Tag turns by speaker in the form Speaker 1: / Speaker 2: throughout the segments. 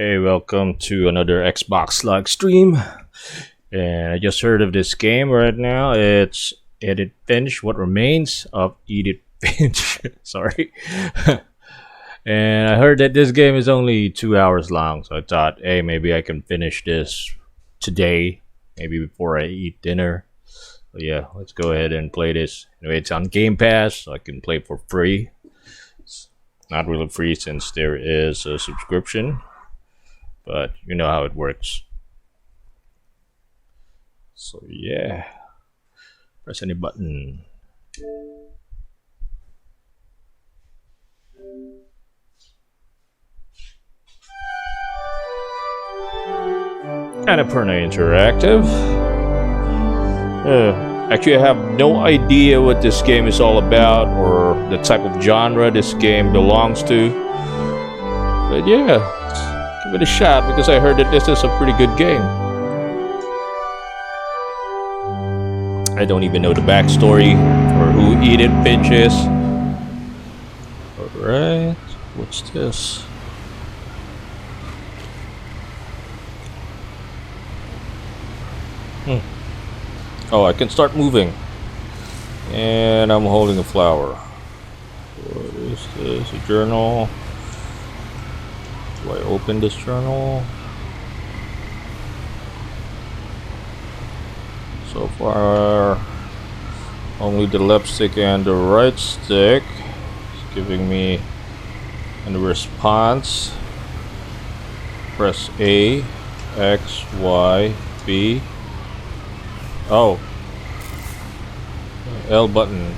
Speaker 1: Hey, welcome to another Xbox Live stream. And I just heard of this game right now. It's Edith Finch, What Remains of Edith Finch. Sorry. And I heard that this game is only 2 hours long. So I thought, hey, maybe I can finish this today, maybe before I eat dinner. So yeah, let's go ahead and play this. Anyway, it's on Game Pass, so I can play for free. It's not really free since there is a subscription. But you know how it works. So yeah, press any button. Annapurna Interactive. Actually, I have no idea what this game is all about or the type of genre this game belongs to. But yeah. Give it a shot because I heard that this is a pretty good game. I don't even know the backstory or who Edith Finch is. Alright, what's this? Oh, I can start moving. And I'm holding a flower. What is this? A journal? Do I open this journal? So far, only the left stick and the right stick is giving me a response. Press A, X, Y, B. Oh, L button.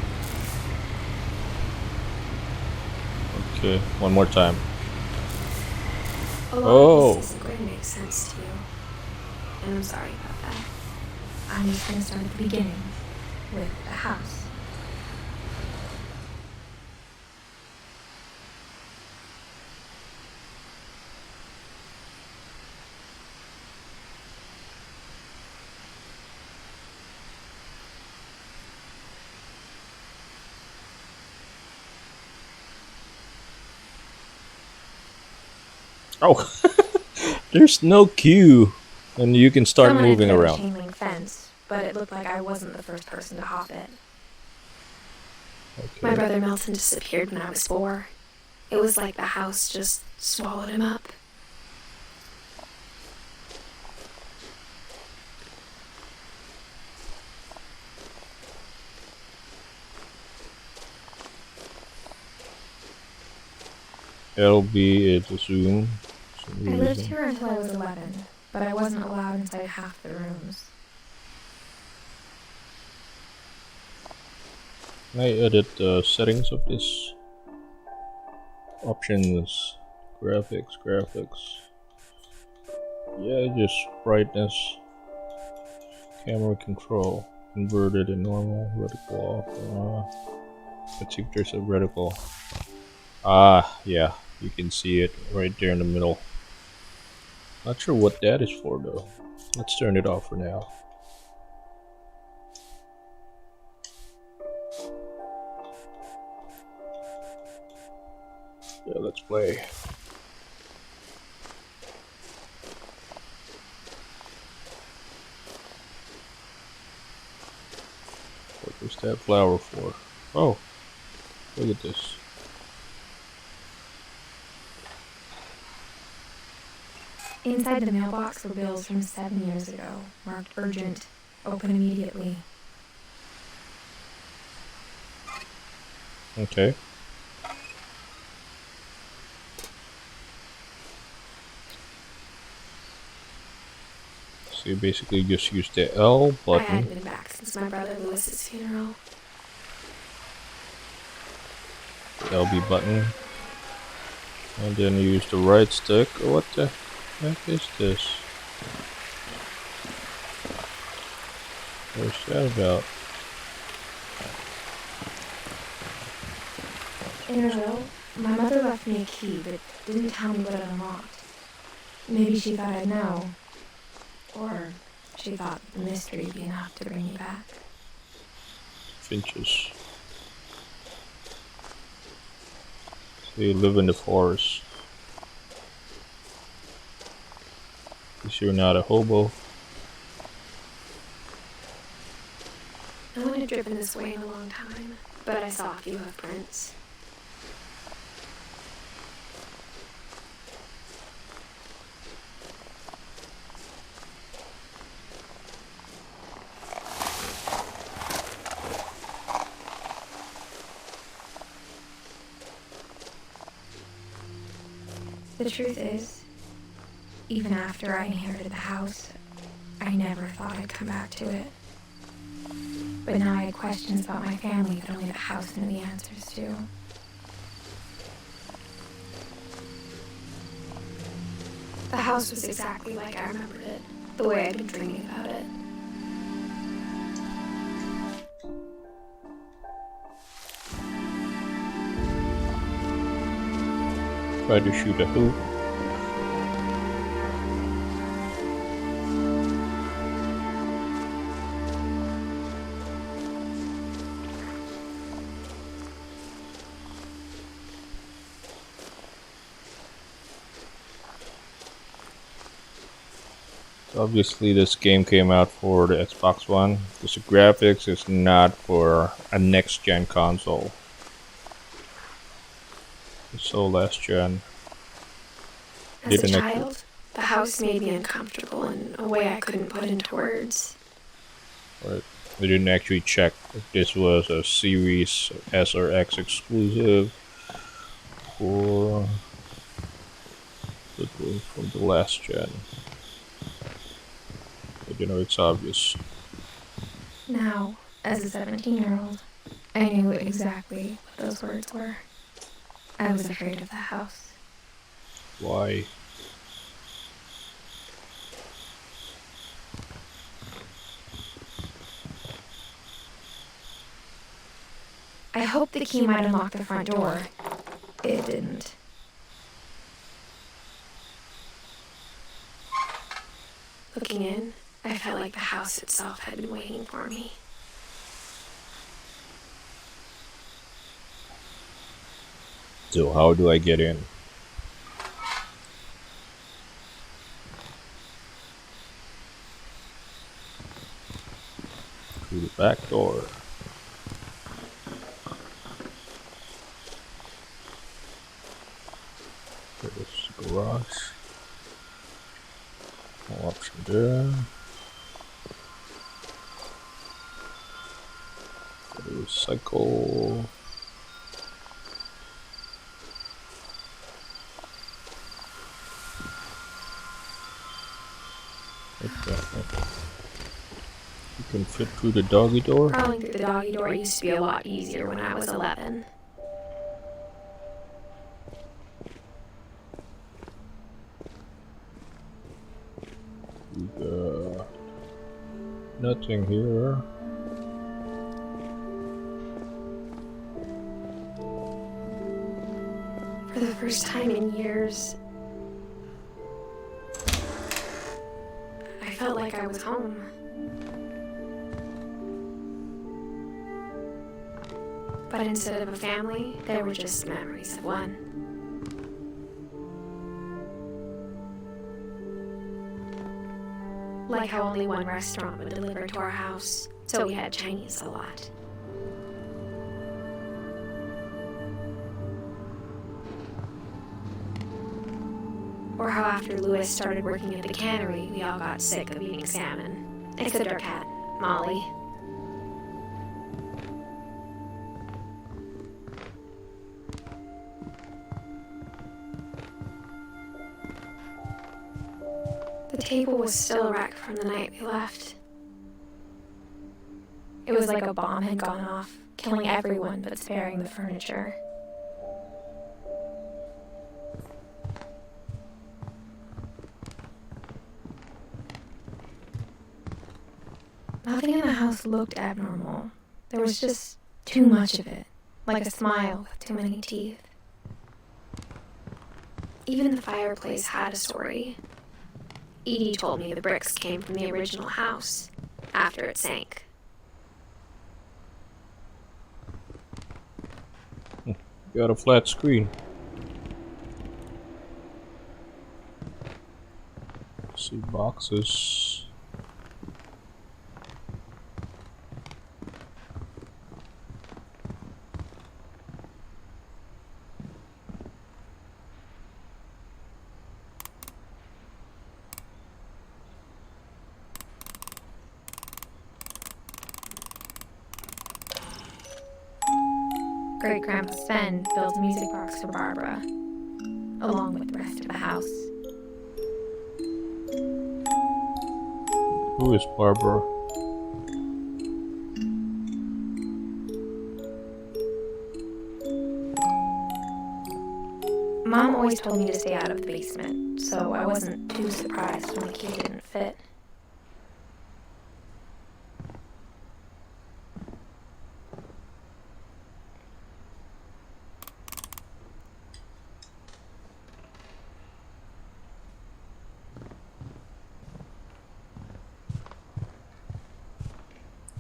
Speaker 1: Okay, one more time.
Speaker 2: A lot of this isn't going to make sense to you, and I'm sorry about that. I'm just going to start at the beginning, with the house.
Speaker 1: Oh, there's no queue, and you can start moving around.
Speaker 2: Chain link fence, but it looked like I wasn't the first person to hop it. Okay. My brother Melton disappeared when I was 4. It was like the house just swallowed him up.
Speaker 1: LB is a zoom.
Speaker 2: I lived here until I was 11, but I wasn't allowed inside half the rooms.
Speaker 1: Can I edit the settings of this? Options, graphics. Yeah, just brightness, camera control, inverted and normal, reticle off. Let's see if there's a reticle. Yeah, you can see it right there in the middle. Not sure what that is for though. Let's turn it off for now. Yeah, let's play. What was that flower for? Oh, look at this.
Speaker 2: Inside the mailbox were bills from 7 years ago, marked urgent, open immediately.
Speaker 1: Okay. So you basically just use the L button.
Speaker 2: I hadn't been back since my brother Lewis's funeral.
Speaker 1: The LB button. And then you use the right stick. What the heck is this? What's that about?
Speaker 2: In Brazil, my mother left me a key, but didn't tell me what it unlocked. Maybe she thought I'd know. Or she thought the mystery would be enough to bring me back.
Speaker 1: Finches. So you live in the forest. Because you're not a hobo.
Speaker 2: No one had driven this way in a long time, but I saw a few hoofprints. The truth is, even after I inherited the house, I never thought I'd come back to it. But now I had questions about my family that only the house knew the answers to. The house was exactly like I remembered it, the way I'd been dreaming about it.
Speaker 1: Try to shoot a hoop. Obviously this game came out for the Xbox One, because the graphics is not for a next-gen console. It's all last-gen.
Speaker 2: As a child, the house made me uncomfortable in a way I couldn't put into words.
Speaker 1: Right. We didn't actually check if this was a Series S or X exclusive, or it was from the last gen. But you know, it's obvious.
Speaker 2: Now, as a 17-year-old, I knew exactly what those words were. I was afraid of the house.
Speaker 1: Why?
Speaker 2: I hoped the key might unlock the front door. It didn't. Looking in, I felt like the house itself had been waiting for me.
Speaker 1: So how do I get in? Through the back door. There's the garage. No option there. Recycle. You can fit through the doggy door.
Speaker 2: Crawling through the doggy door used to be a lot easier when I was 11.
Speaker 1: Nothing here.
Speaker 2: For the first time in years, I felt like I was home. But instead of a family, there were just memories of one. Like how only one restaurant would deliver to our house, so we had Chinese a lot. Or how after Louis started working at the cannery, we all got sick of eating salmon. Except our cat, Molly. The table was still a wreck from the night we left. It was like a bomb had gone off, killing everyone but sparing the furniture. Nothing in the house looked abnormal. There was just too much of it, like a smile with too many teeth. Even the fireplace had a story. Edie told me the bricks came from the original house, after it sank.
Speaker 1: Got a flat screen. See boxes.
Speaker 2: Great Grandpa Sven built a music box for Barbara, along with the rest of the house.
Speaker 1: Who is Barbara?
Speaker 2: Mom always told me to stay out of the basement, so I wasn't too surprised when the key didn't fit.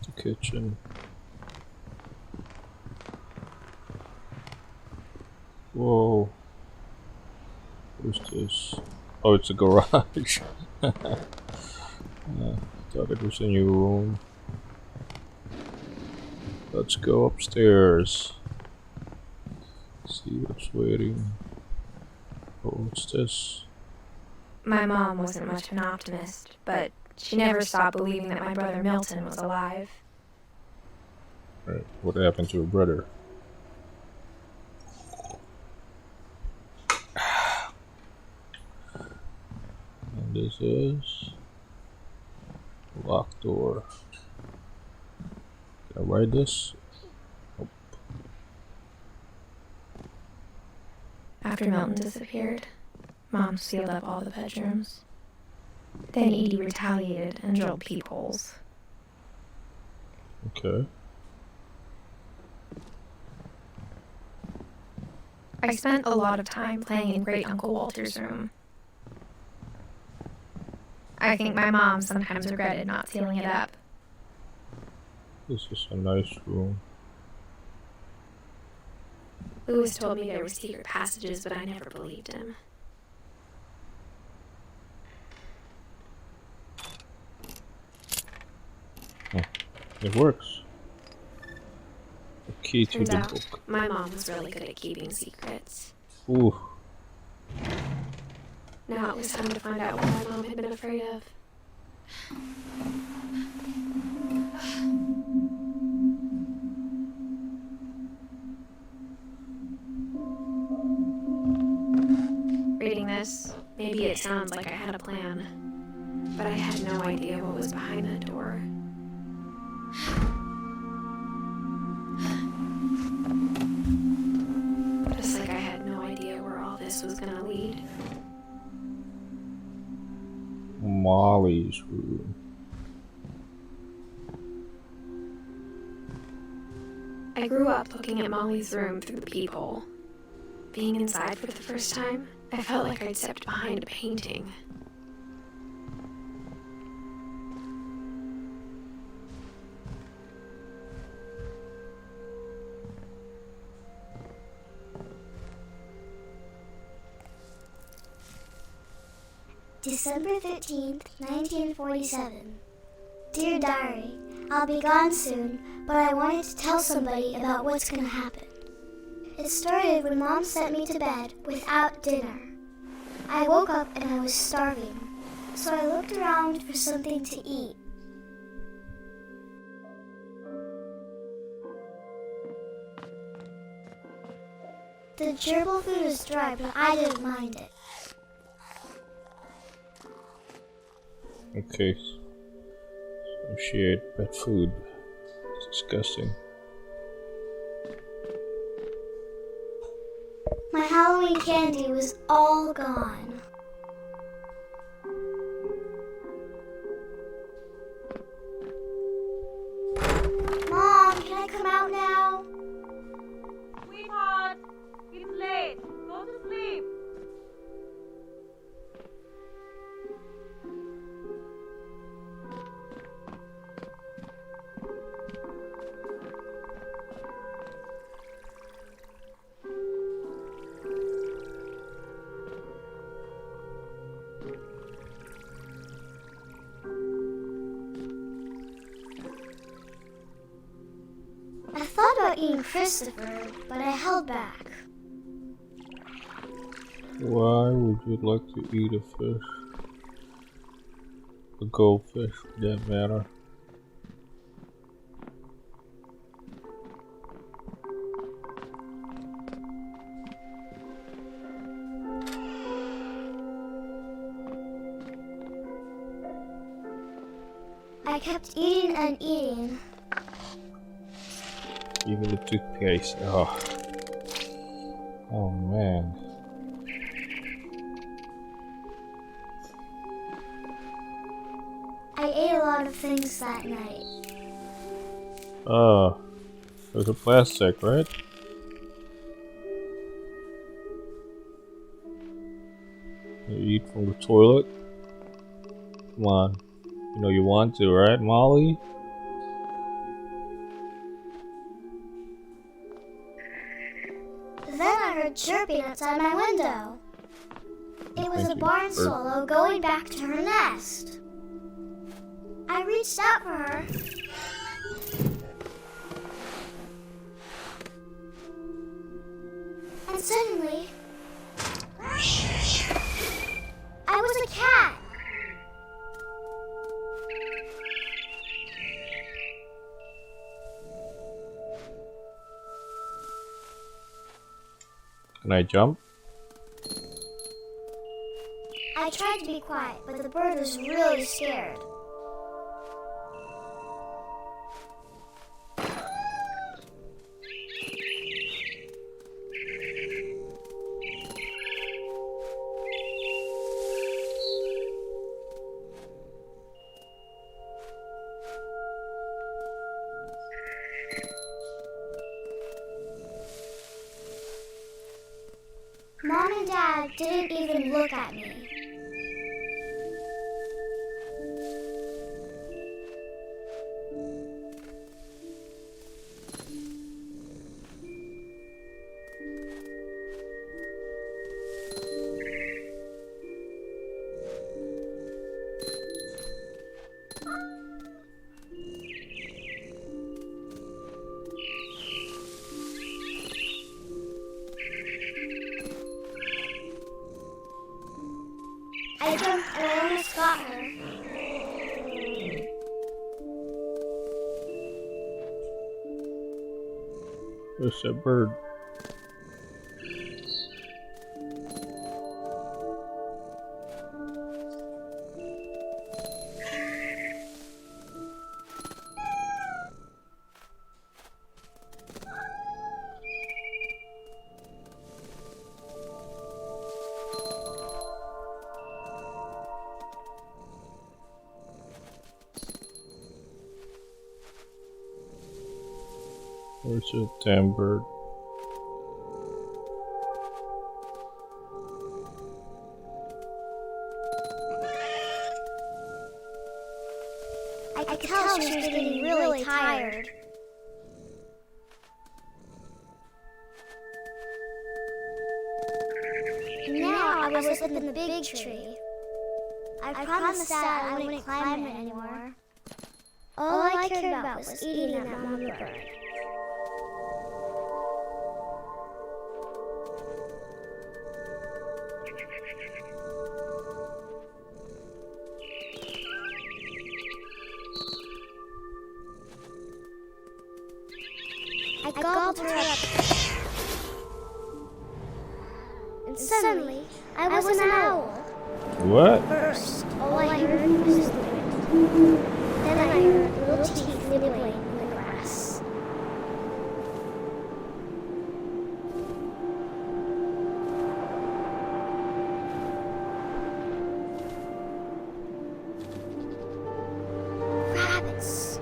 Speaker 1: The kitchen. Whoa. What's this? Oh, it's a garage. Thought it was a new room. Let's go upstairs. See what's waiting. Oh, what's this?
Speaker 2: My mom wasn't much of an optimist, but she never stopped believing that my brother Milton was alive.
Speaker 1: Right. What happened to her brother? And this is locked door. Can I ride this? Nope.
Speaker 2: After Milton disappeared, Mom sealed up all the bedrooms. Then Edie retaliated and drilled peepholes.
Speaker 1: Okay.
Speaker 2: I spent a lot of time playing in Great Uncle Walter's room. I think my mom sometimes regretted not sealing it up.
Speaker 1: This is a nice room.
Speaker 2: Lewis told me there were secret passages, but I never believed him.
Speaker 1: It works. The key to
Speaker 2: Turns
Speaker 1: the
Speaker 2: out,
Speaker 1: book.
Speaker 2: my mom was really good at keeping secrets.
Speaker 1: Ooh.
Speaker 2: Now it was time to find out what my mom had been afraid of. Reading this, maybe it sounds like I had a plan, but I had no idea what was behind that door. Just like I had no idea where all this was gonna lead.
Speaker 1: Molly's room.
Speaker 2: I grew up looking at Molly's room through the peephole. Being inside for the first time, I felt like I'd stepped behind a painting.
Speaker 3: December 13th, 1947. Dear Diary, I'll be gone soon, but I wanted to tell somebody about what's going to happen. It started when Mom sent me to bed without dinner. I woke up and I was starving, so I looked around for something to eat. The gerbil food was dry, but I didn't mind it.
Speaker 1: Okay. So she ate pet food. It's disgusting.
Speaker 3: My Halloween candy was all gone. Mom, can I come out now?
Speaker 4: Sweetheart, it's late. Go to sleep.
Speaker 3: about eating Christopher, but I held back.
Speaker 5: Why would you like to eat a fish? A goldfish, for that matter.
Speaker 3: I kept eating and eating.
Speaker 5: Even the toothpaste. Oh. Oh man.
Speaker 3: I ate a lot of things that night.
Speaker 5: There's a plastic, right? You eat from the toilet? Come on. You know you want to, right, Molly?
Speaker 3: Then I heard chirping outside my window. It was a barn swallow going back to her nest. I reached out for her. And suddenly, I was a cat.
Speaker 5: Can I jump?
Speaker 3: I tried to be quiet, but the bird was really scared. Mom and Dad didn't even look at me. I jumped and I almost got her.
Speaker 5: There's that bird. Where's that damn bird?
Speaker 3: I could tell she was getting really tired. And now I was up in the big tree. I promised Dad I wouldn't climb it anymore. All I cared about was eating that mama bird. I gobbled her up. And suddenly, I was an owl.
Speaker 5: What?
Speaker 3: First, all I heard was the wind. Then I heard little teeth nibbling in the grass. Rabbits.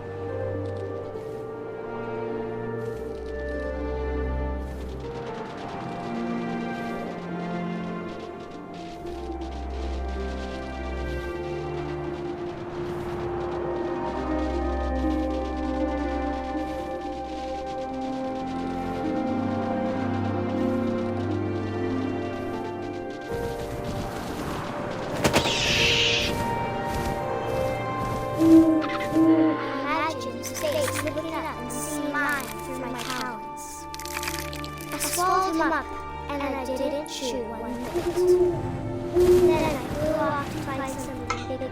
Speaker 3: him up, and I didn't chew one bit. Then I flew off to find something bigger.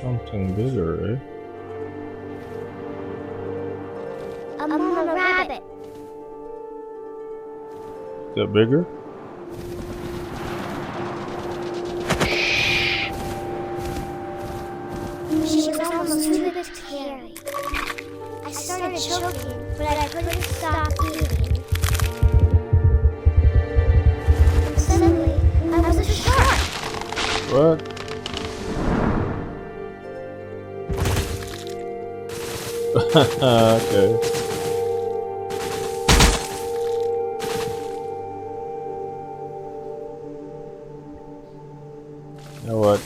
Speaker 5: Something bigger, eh?
Speaker 3: A mama rabbit.
Speaker 5: Is that bigger?
Speaker 3: She was almost too big to carry. I started choking, but I couldn't stop eating. And suddenly, I was a shark.
Speaker 5: What? Okay. You know what?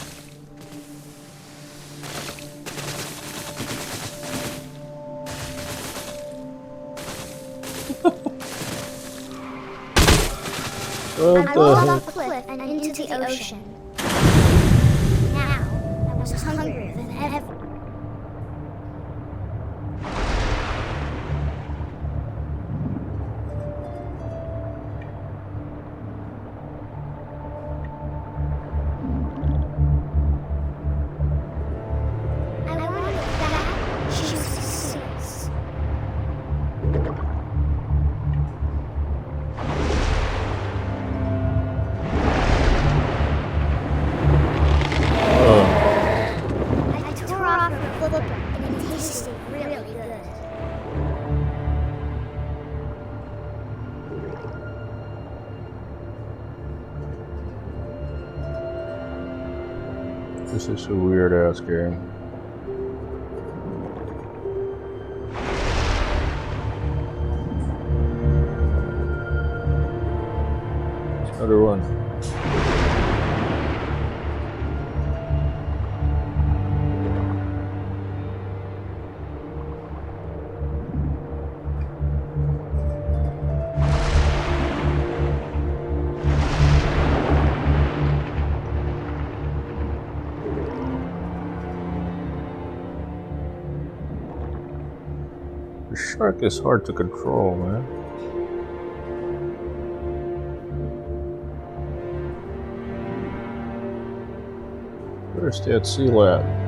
Speaker 5: What
Speaker 3: I
Speaker 5: the
Speaker 3: rolled
Speaker 5: heck?
Speaker 3: off a cliff and into the ocean. Now, I was hungrier than ever. I wanted that juicy sauce. I tore off her flipper and it tasted really good.
Speaker 5: This is a weird ass game. Another one. The shark is hard to control, man. Where's that seal at?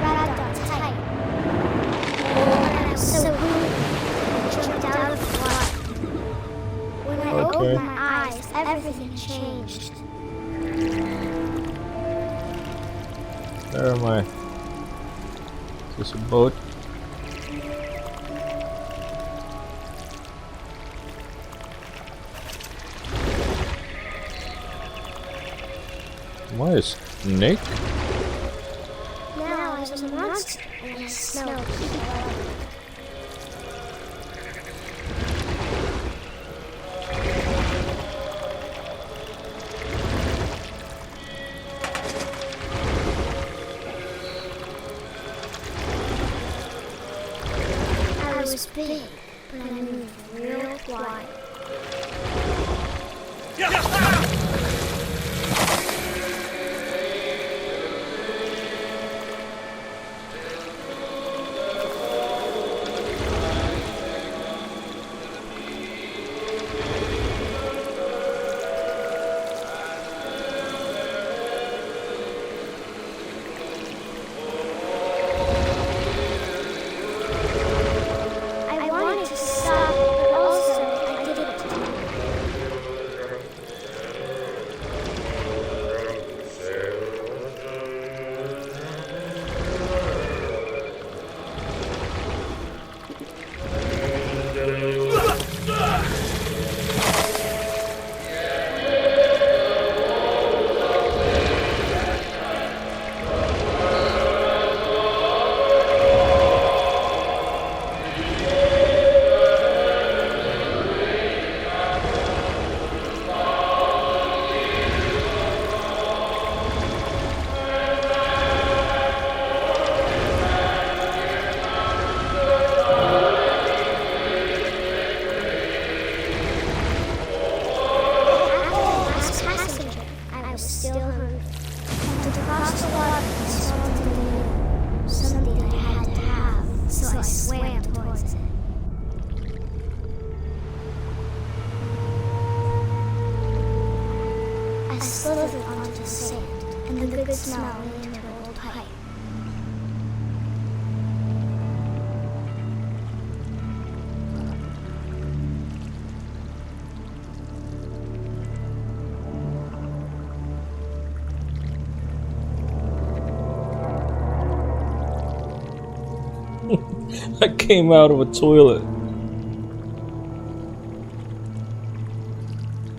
Speaker 3: Wrapped up tight. And I was so hungry, I jumped out of the water. When I
Speaker 5: Okay.
Speaker 3: opened my eyes, everything changed.
Speaker 5: Where am I? Is this a boat? Am I a snake?
Speaker 3: Now I was a monster, and I smelled blood. I was big, but I moved real quiet. I slithered onto the sand, and the good smell went into her old pipe.
Speaker 5: I came out of a toilet.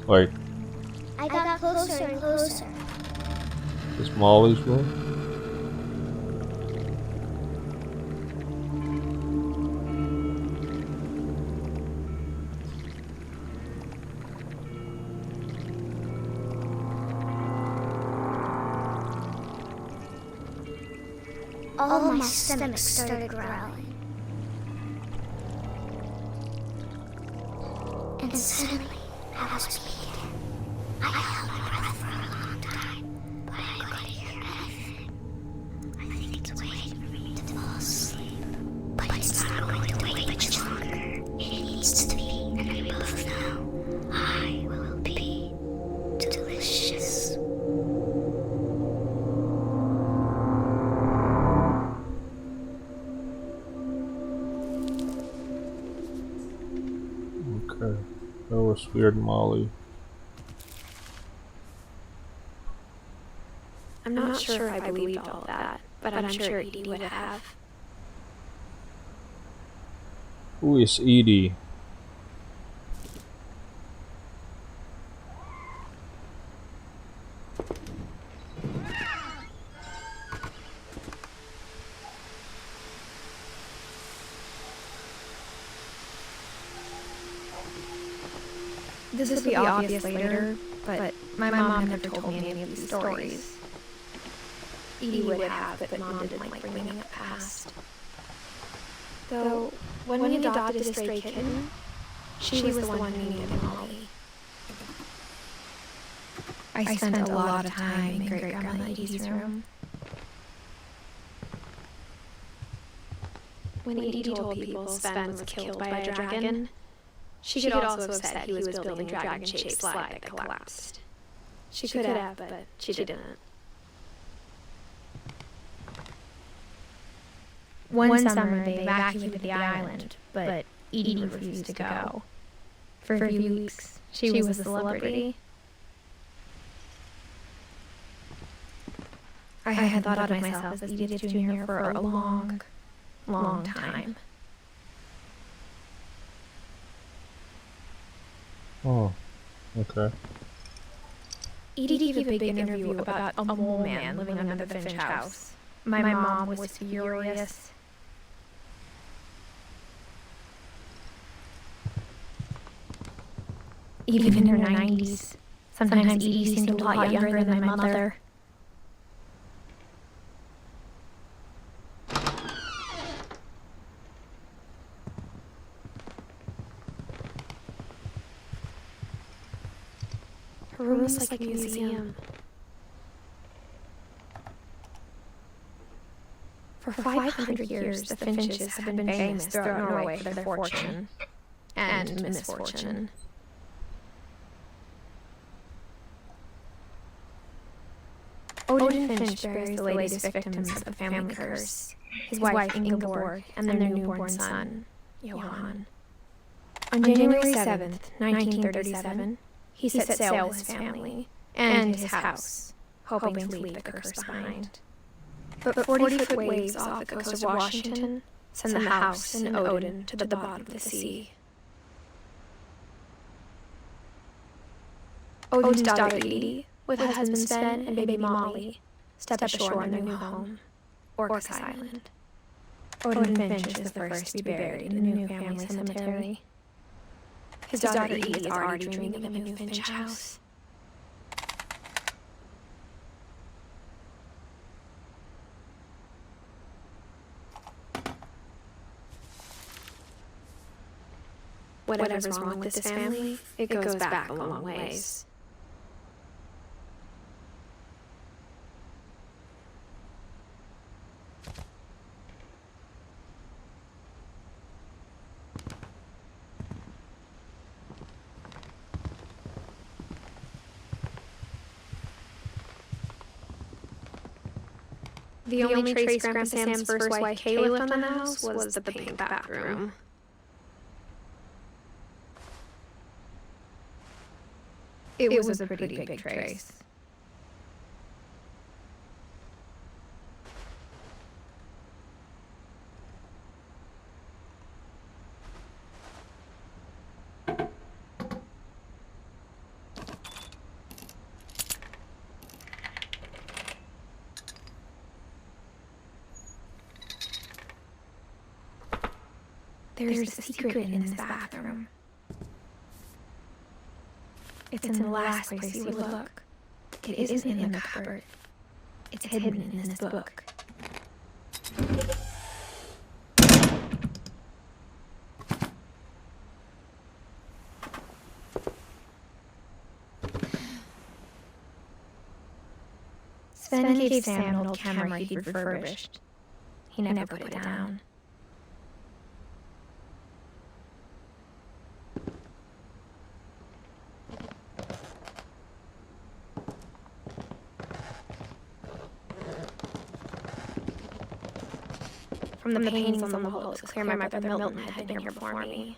Speaker 5: Like,
Speaker 3: I got closer and closer.
Speaker 5: this Molly's room?
Speaker 3: All my stomach started growling. And suddenly, I was weak again. I held my breath for a long time, but I couldn't hear anything. I think it's waiting for me to fall asleep. But it's not going to wait much longer. It needs to be, and we both know I will be delicious.
Speaker 5: Okay. That was weird, Molly.
Speaker 2: I'm not sure if I believed all that, but I'm sure Edie would have.
Speaker 5: Who is Edie?
Speaker 2: This will be obvious later, but my mom never told me any of these stories. Edie would have, but Mom didn't like bringing up the past. Though, when we adopted a stray kitten, she was the one who named Molly. I spent a lot of time in Great-Grandma Edie's room. When Edie told people Sven was killed by a dragon, she could also have said he was building a dragon-shaped slide that collapsed. She could have, but she didn't. One summer, they evacuated the island, but Edie refused to go. For a few weeks, she was a celebrity. I had thought of myself as Edith Jr. for a long, long time.
Speaker 5: Oh, okay.
Speaker 2: Edie gave a big interview about a mole man living under the Finch house. My mom was furious. Even in her 90s, sometimes Edie seemed a lot younger than my mother. Her room was like a museum. For 500 years, the Finches have been famous throughout Norway for their fortune and misfortune. Odin Finch bears the latest victims of the family curse, his wife Ingeborg and their newborn son, Johan. On January 7th, 1937, he set sail with his family and his house, hoping to leave the curse behind. But 40-foot waves off the coast of Washington sent the house and Odin to the bottom of the sea. Odin's daughter Edie, with husband Sven and baby Molly, stepped ashore in their new home, Orcas Island. Odin Finch is the first to be buried in the new family cemetery. His daughter Edie is already dreaming of a new Finch house. Whatever's wrong with this family, it goes back a long ways. The only trace Grandpa Sam's first wife Kayla left on the house was the pink bathroom. It was a pretty big trace. There's a secret in this bathroom. It's in the last place you would look. It isn't in the cupboard. It's hidden in this book. Sven gave Sam an old camera he'd refurbished. He never put it down. From the paintings on the wall, it's clear my brother Milton had been here before me.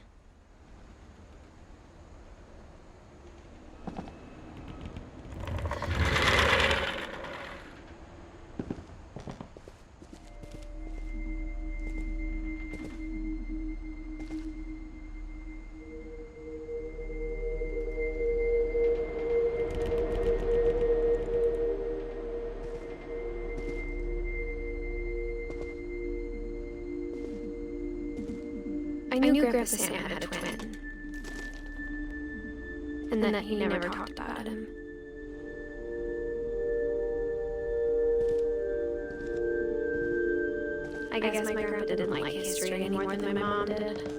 Speaker 2: I knew Grandpa Sam had a twin, and that he never talked about him. I guess my grandpa didn't like history any more than my mom did.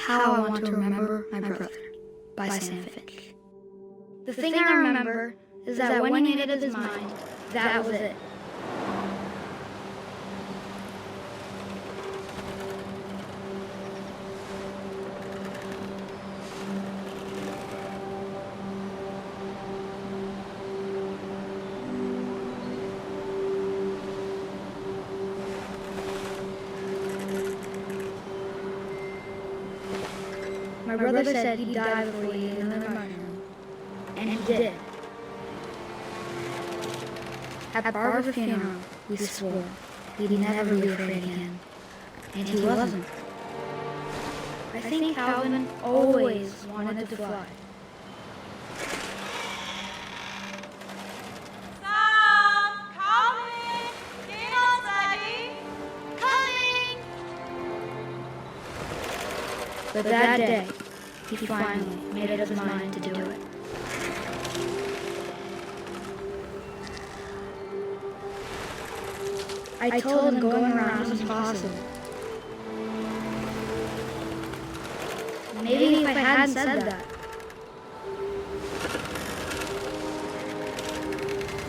Speaker 6: How I Want to Remember My Brother by Sam Finch. The thing I remember is that when he made up his mind, that was it. My brother said he'd die before he ate another mushroom, and he did. At Barbara's funeral, we swore he'd never be afraid again, and he wasn't. I think Calvin always wanted to fly.
Speaker 4: Stop! Calvin! Dino's ready! Coming!
Speaker 6: But that day, he finally made up his mind to do it. I told him going around was impossible. Maybe if I hadn't said that,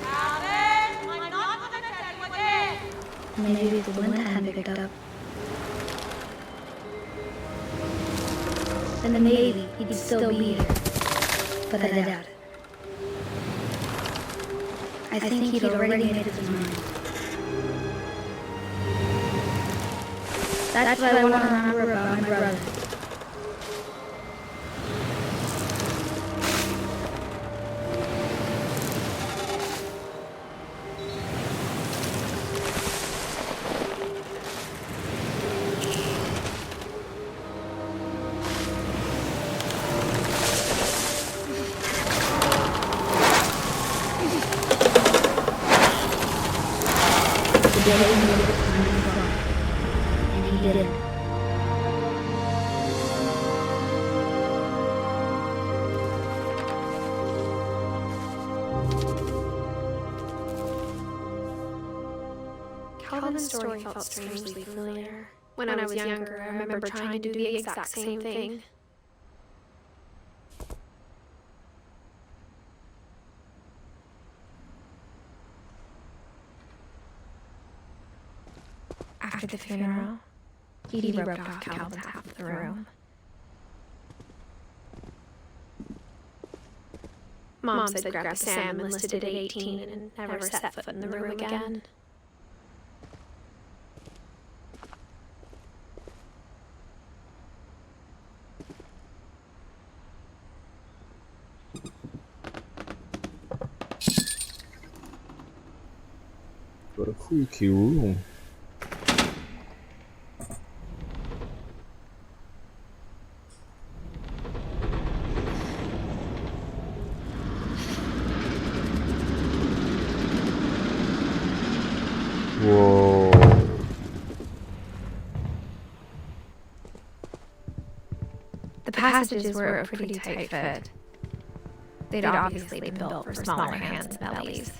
Speaker 4: Calvin! I'm not gonna tell you again!
Speaker 6: maybe if the wind hadn't picked up, then maybe he'd still be here. But I doubt it. I think he'd already made up his mind. That's what I want to remember about my brother. The day he made up his mind to fly, and he did it.
Speaker 2: Calvin's story felt strangely familiar. When I was younger, I remember trying to do the exact same thing. After the funeral, Edie roped off Calvin's half of the room. Mom said Grandpa Sam enlisted at 18 and never set foot in the room again.
Speaker 5: What a freaky room. Whoa.
Speaker 2: The passages were a pretty tight fit. They'd obviously been built for smaller hands and bellies.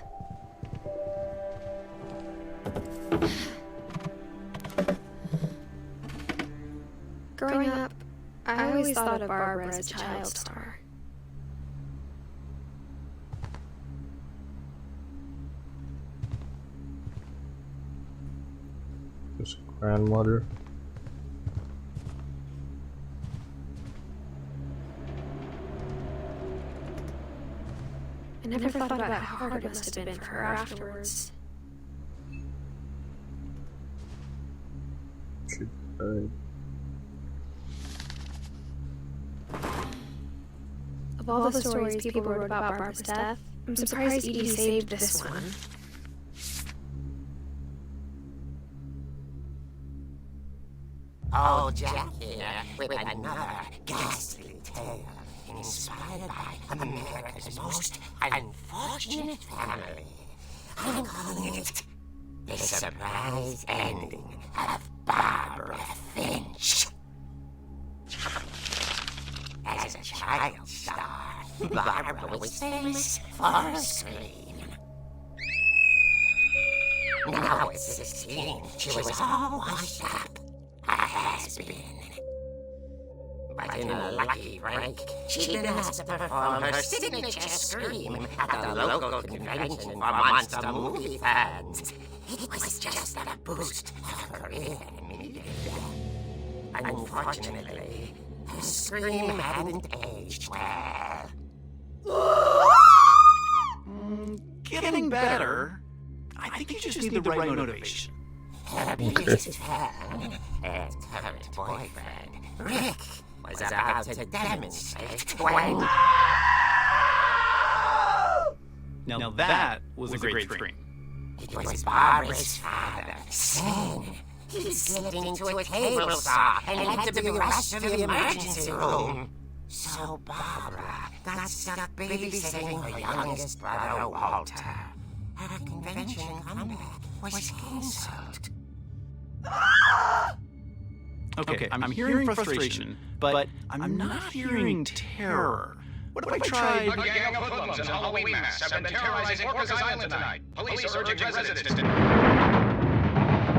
Speaker 2: Growing up, I always thought of Barbara as a child star.
Speaker 5: His grandmother.
Speaker 2: I never thought about how hard it must have been for her afterwards.
Speaker 5: She died.
Speaker 2: Of all the stories people wrote about Barbara's death, I'm surprised Edie saved this one.
Speaker 7: Oh, Jack here with another ghastly tale inspired by America's most unfortunate family. I'm calling it The Surprise Ending of Barbara Finch. As a child star, Barbara was famous for her scream. Now at 16, she was all washed up. A has-been. But in a lucky break, she'd been asked to perform her signature scream at the local convention for monster movie fans. It was just a boost her career needed. Unfortunately, her scream hadn't aged well.
Speaker 8: Getting better. I think you just need the right motivation.
Speaker 7: Her biggest fan and current boyfriend, Rick, was about to demonstrate when...
Speaker 8: Now that was a great scream.
Speaker 7: It was Barbara's father, Sam. He slipped into a table saw and had to be rushed to the emergency room. So Barbara got stuck babysitting her youngest brother, Walter. Her convention comeback was cancelled.
Speaker 8: Okay, I'm hearing frustration, but I'm not hearing terror. What if I tried...
Speaker 9: A gang of hoodlums in Halloween masks have been terrorizing Orcas Island tonight. Police are urging residents to...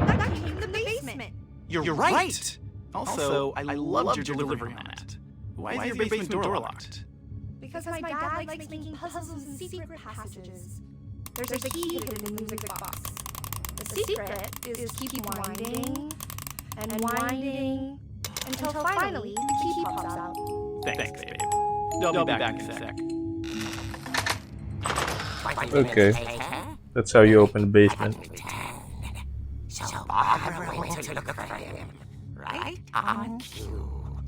Speaker 4: That came from the basement.
Speaker 8: You're right! Also, I loved your delivery on that. Why is your basement door locked?
Speaker 4: Because my dad likes making puzzles and secret passages. There's a key hidden in the music box. The secret is keep winding and winding until finally the key pops out.
Speaker 8: Thanks, babe. I'll be back in a sec.
Speaker 5: Okay. That's how you open the basement.
Speaker 7: So Barbara went to look for him, right on cue.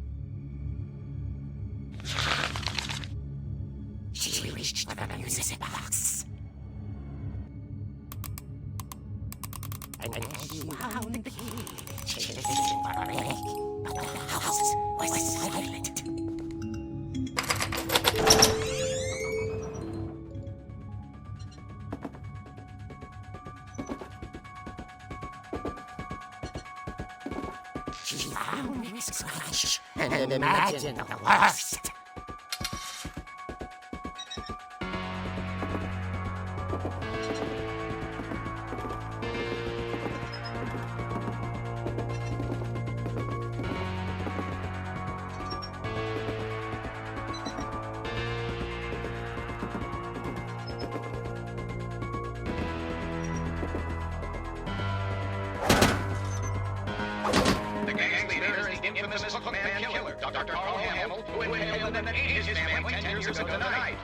Speaker 7: She reached for the music box. And as she wound the key, she listened for Rick, but the house was silent. She found Rick's scratch and imagined the worst.
Speaker 9: The gang infamous Hookman killer, Dr. Carl Hamill, who impaled and ate his family 10 years ago tonight.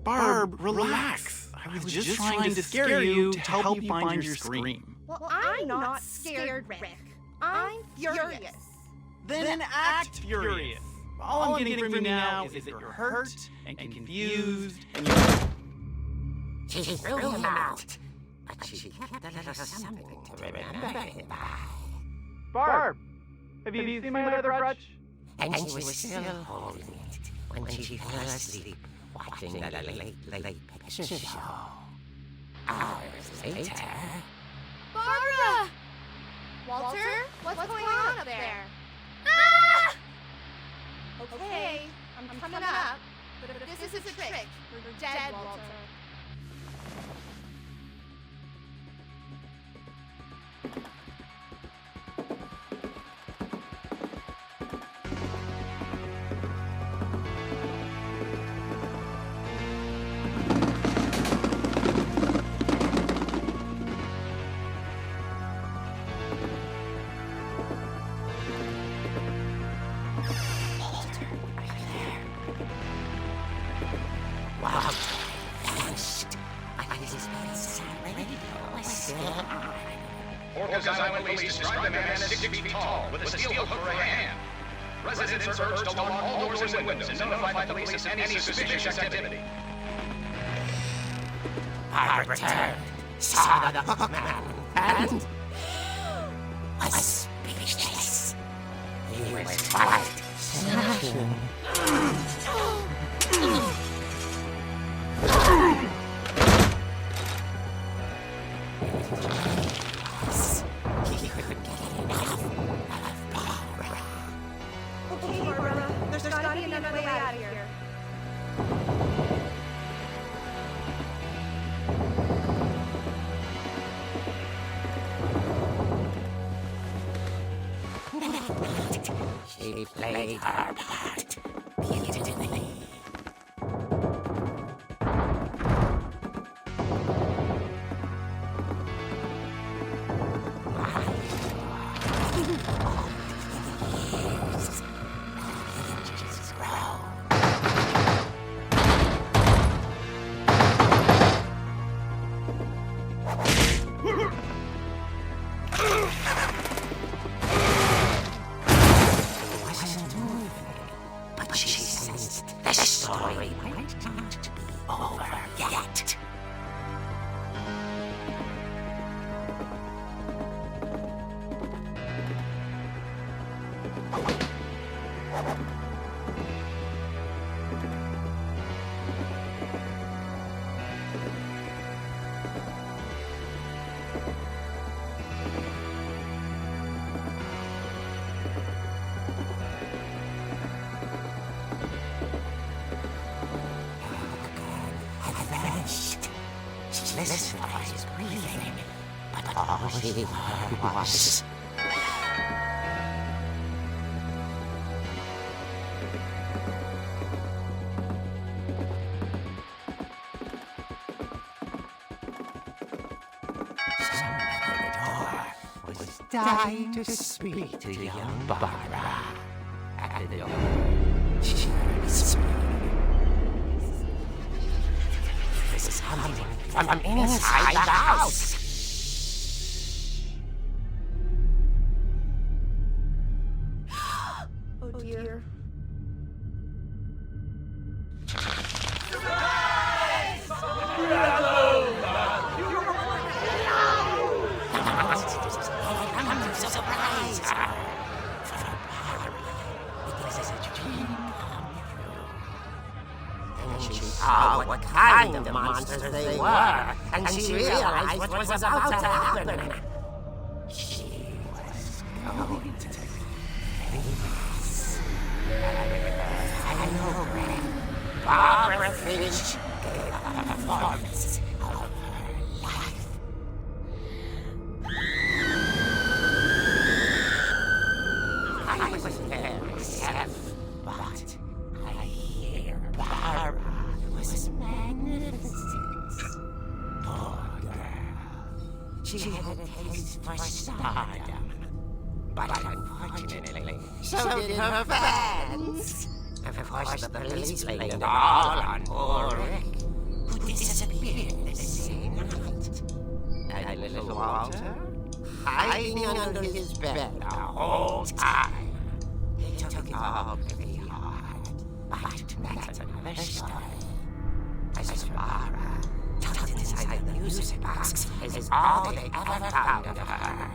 Speaker 8: Barb, relax. I was just trying to scare you to help you find your scream.
Speaker 4: Well, I'm not scared, Rick. I'm furious.
Speaker 8: Then act furious. All I'm getting from you now is that you're hurt and confused and you're...
Speaker 7: She threw him out, but she kept a little something to remember him by.
Speaker 8: Barb, have you seen my leather crutch?
Speaker 7: And she was still holding it when she fell asleep watching the late picture show. Hours later...
Speaker 4: Barbara! Walter, what's going on up there? Ah! Okay, I'm coming up, but if this is a trick, you're dead, Walter.
Speaker 9: Orcas Island police describe the man as 6 feet tall, with a steel hook for a hand. Residents are urged to lock all doors and windows and notify the police of any suspicious activity.
Speaker 7: I returned, saw the hookman, and was speechless. He was quite smashing. He couldn't get enough of Barbara.
Speaker 4: Okay, Barbara, there's gotta be another way out of here.
Speaker 7: She played her part beautifully. Listened to his breathing, but all she heard was... Someone at the door was dying to speak to young Barbara. At the door, she heard a scream. This is coming from inside the house.
Speaker 4: Oh dear.
Speaker 7: I'm so surprised. For Barbara, it was a dream come true. Then she saw what kind of monsters they were, and she realized what was about to happen. She was going to be famous. I know, Greg. Barbara Finch gave a performance of her life. I was there myself, but I hear Barbara was magnificent. Poor girl. She had a taste for stardom. But unfortunately, so did her fans. Of course, the police blamed it all on poor Rick, who disappeared the same night. And little Walter, hiding under his bed the whole time. He took it all pretty hard, but that's another story. As for Barbara, tucked inside the music box is all they ever found of her.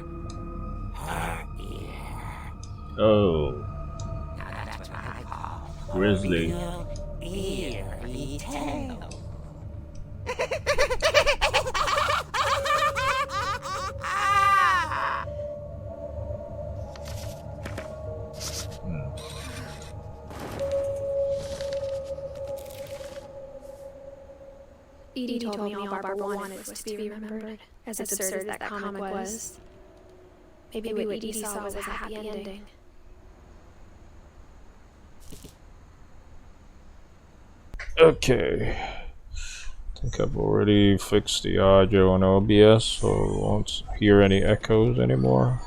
Speaker 7: Her ear.
Speaker 5: Oh.
Speaker 7: Now that's what I call
Speaker 5: Grizzly.
Speaker 7: a real eerie tale.
Speaker 2: Edie told me all Barbara wanted was to be remembered, as absurd as that comic was. Maybe what Edie saw was a happy ending.
Speaker 5: Okay. I think I've already fixed the audio on OBS, so I won't hear any echoes anymore.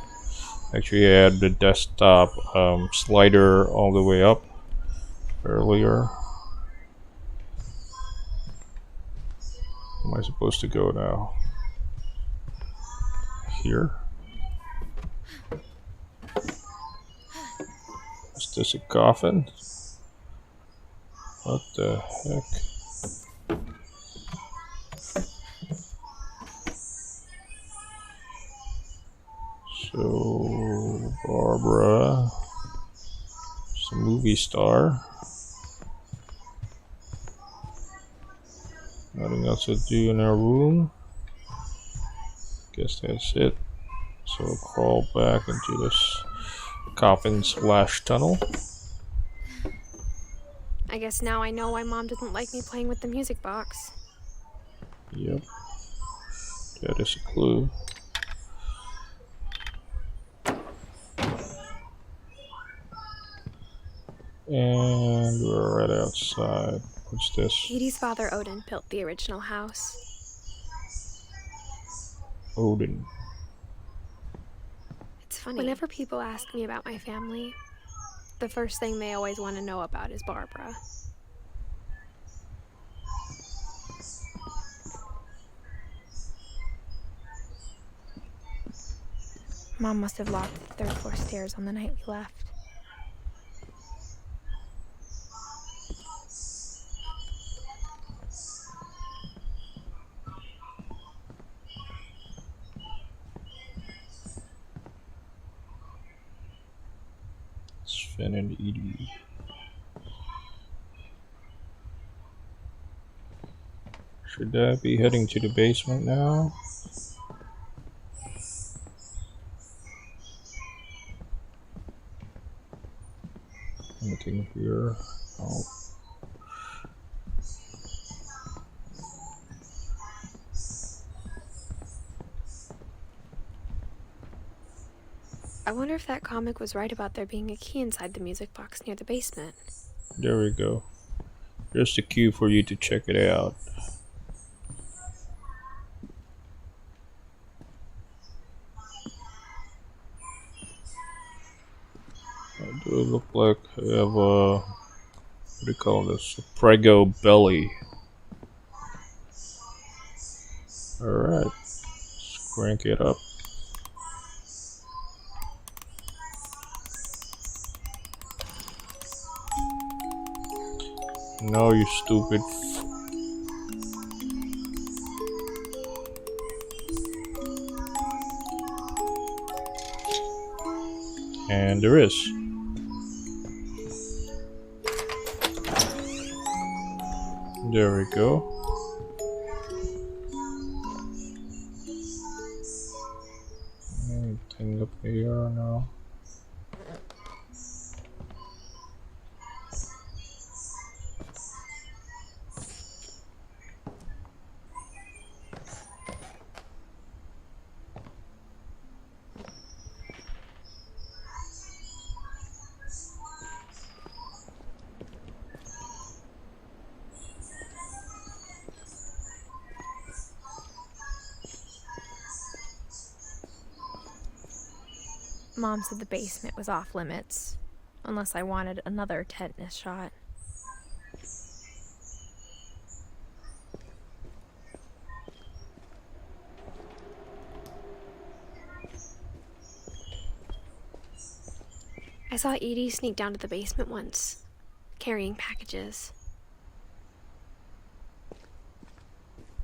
Speaker 5: Actually, I had the desktop slider all the way up earlier. Where am I supposed to go now? Here? Is this a coffin? What the heck? So, Barbara, she's a movie star. Nothing else to do in our room. Guess that's it. So we'll crawl back into this coffin / tunnel.
Speaker 2: I guess now I know why Mom didn't like me playing with the music box.
Speaker 5: Yep. That is a clue. And we're right outside. What's this?
Speaker 2: Edie's father, Odin, built the original house.
Speaker 5: Odin.
Speaker 2: It's funny. Whenever people ask me about my family, the first thing they always want to know about is Barbara. Mom must have locked the third floor stairs on the night we left.
Speaker 5: Finn and Edie. Should I be heading to the basement now? Anything here? Oh.
Speaker 2: I wonder if that comic was right about there being a key inside the music box near the basement.
Speaker 5: There we go. Here's the cue for you to check it out. Do it look like I have a, what do you call this? A prego belly. Alright, let's crank it up. No, you stupid and there is. There we go. Anything up here now.
Speaker 2: Mom said the basement was off limits, unless I wanted another tetanus shot. I saw Edie sneak down to the basement once, carrying packages.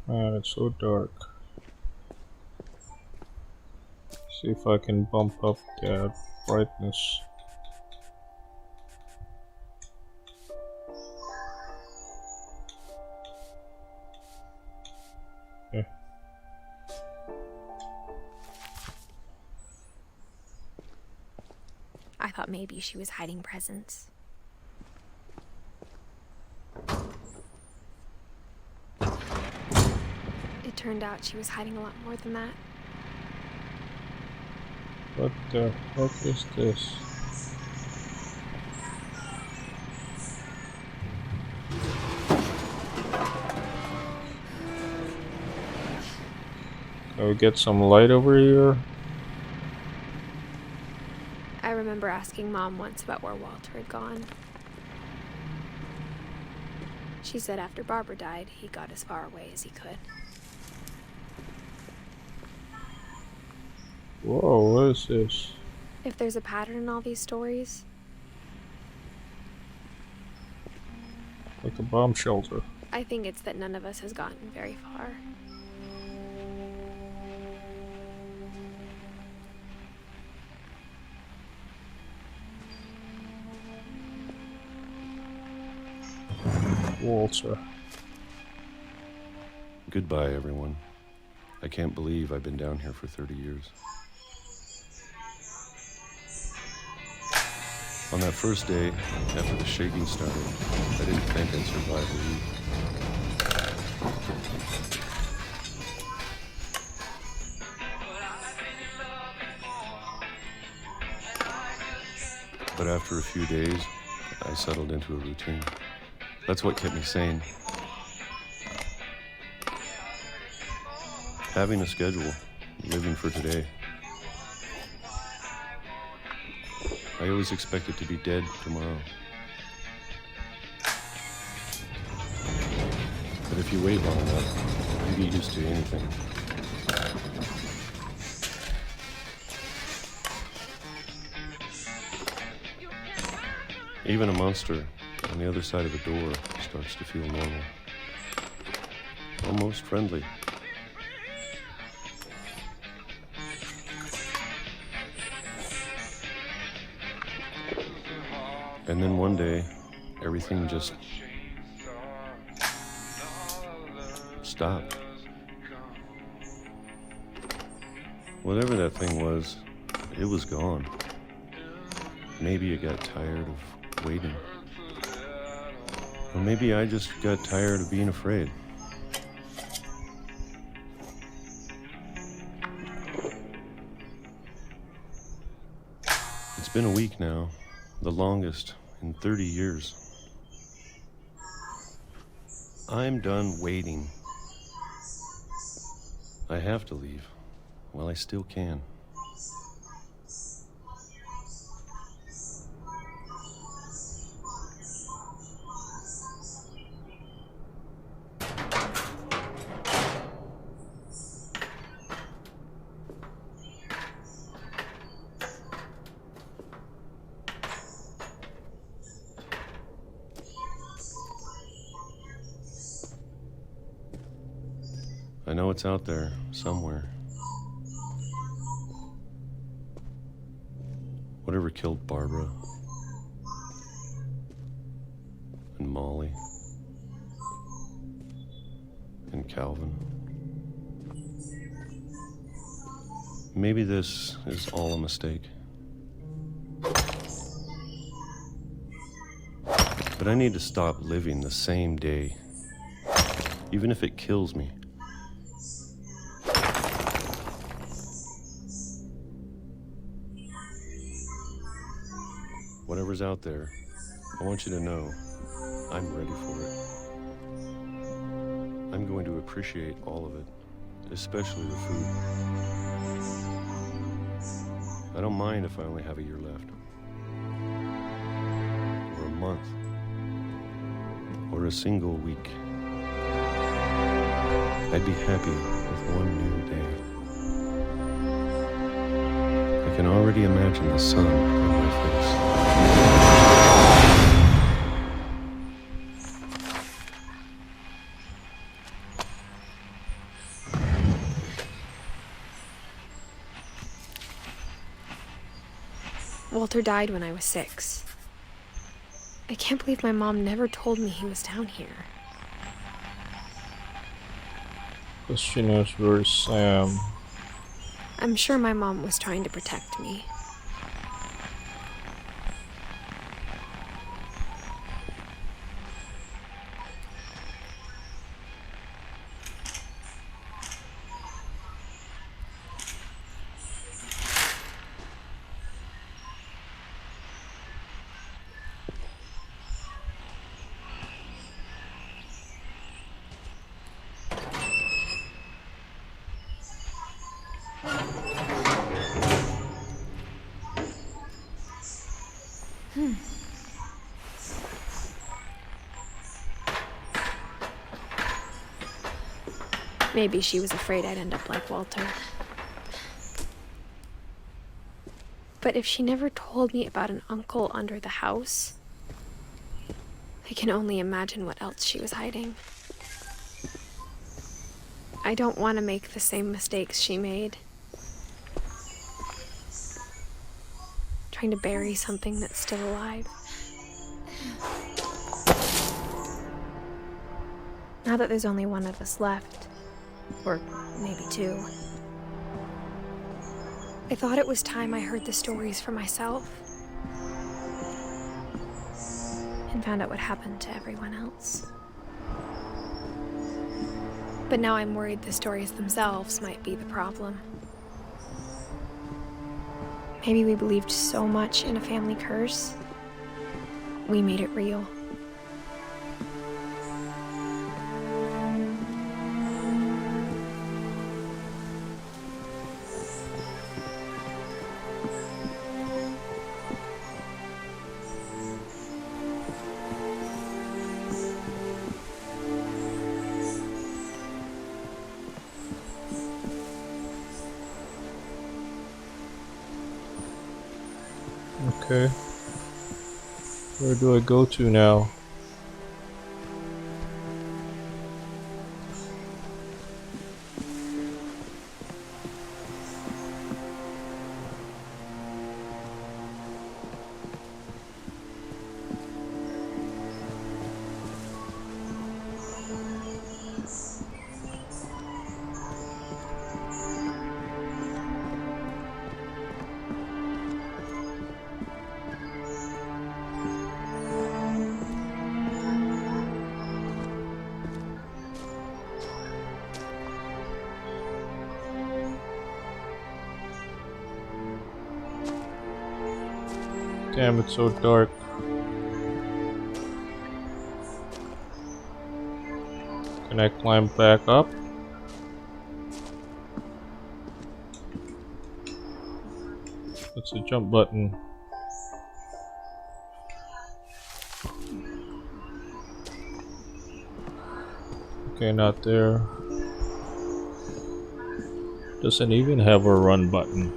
Speaker 5: Man, it's so dark. See if I can bump up that brightness. Yeah.
Speaker 2: I thought maybe she was hiding presents. It turned out she was hiding a lot more than that.
Speaker 5: What the heck is this? Can we get some light over here?
Speaker 2: I remember asking Mom once about where Walter had gone. She said after Barbara died, he got as far away as he could.
Speaker 5: Whoa, what is this?
Speaker 2: If there's a pattern in all these stories,
Speaker 5: Like a bomb shelter.
Speaker 2: I think it's that none of us has gotten very far.
Speaker 5: Walter.
Speaker 10: Goodbye, everyone. I can't believe I've been down here for 30 years. On that first day, after the shaking started, I didn't think I'd survive a week. But after a few days, I settled into a routine. That's what kept me sane. Having a schedule, living for today. I always expected to be dead tomorrow. But if you wait long enough, you get used to anything. Even a monster on the other side of the door starts to feel normal. Almost friendly. And then one day, everything just stopped. Whatever that thing was, it was gone. Maybe it got tired of waiting. Or maybe I just got tired of being afraid. It's been a week now, the longest in 30 years. I'm done waiting. I have to leave while I still can. I know it's out there somewhere. Whatever killed Barbara and Molly and Calvin. Maybe this is all a mistake. But I need to stop living the same day, even if it kills me. Whatever's out there, I want you to know I'm ready for it. I'm going to appreciate all of it, especially the food. I don't mind if I only have a year left, or a month, or a single week. I'd be happy with one new day. I can already imagine the sun on my face.
Speaker 2: Walter died when I was 6. I can't believe my mom never told me he was down here.
Speaker 5: Question is, where's Sam?
Speaker 2: I'm sure my mom was trying to protect me. Maybe she was afraid I'd end up like Walter. But if she never told me about an uncle under the house, I can only imagine what else she was hiding. I don't want to make the same mistakes she made. Trying to bury something that's still alive. Now that there's only one of us left, or maybe 2, I thought it was time I heard the stories for myself and found out what happened to everyone else. But now I'm worried the stories themselves might be the problem. Maybe we believed so much in a family curse, we made it real.
Speaker 5: Okay. Where do I go to now? Damn, it's so dark. Can I climb back up? What's the jump button? Okay, not there. Doesn't even have a run button.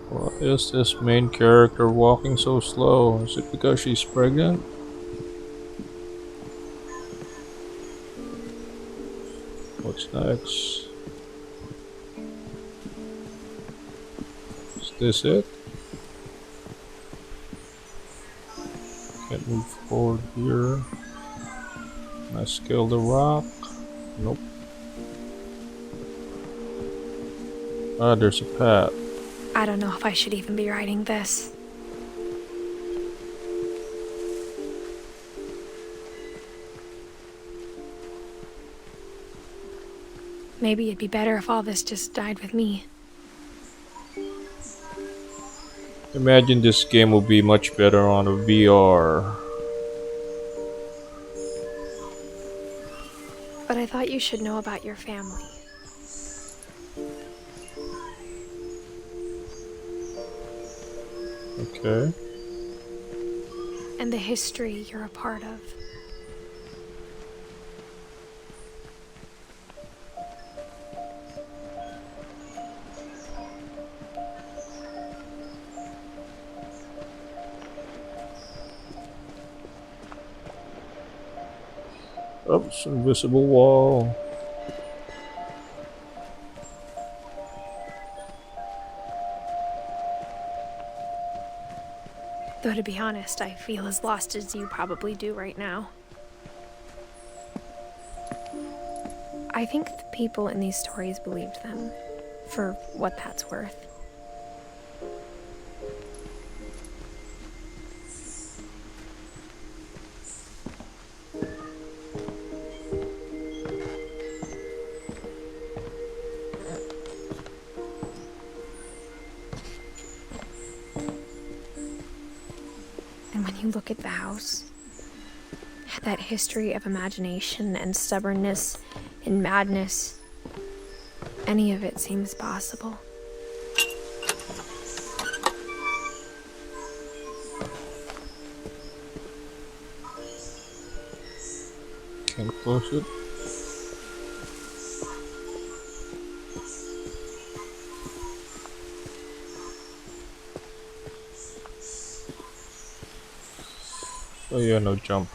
Speaker 5: Why is this main character walking so slow? Is it because she's pregnant? What's next? Is this it? Move forward here. Can I scale the rock? Nope. Ah, there's a path.
Speaker 2: I don't know if I should even be writing this. Maybe it'd be better if all this just died with me.
Speaker 5: Imagine this game will be much better on a VR.
Speaker 2: But I thought you should know about your family.
Speaker 5: Okay.
Speaker 2: And the history you're a part of.
Speaker 5: Oops, invisible wall.
Speaker 2: Though to be honest, I feel as lost as you probably do right now. I think the people in these stories believed them, for what that's worth. And when you look at the house, that history of imagination and stubbornness and madness, any of it seems possible.
Speaker 5: Can close it. Oh yeah, no jump.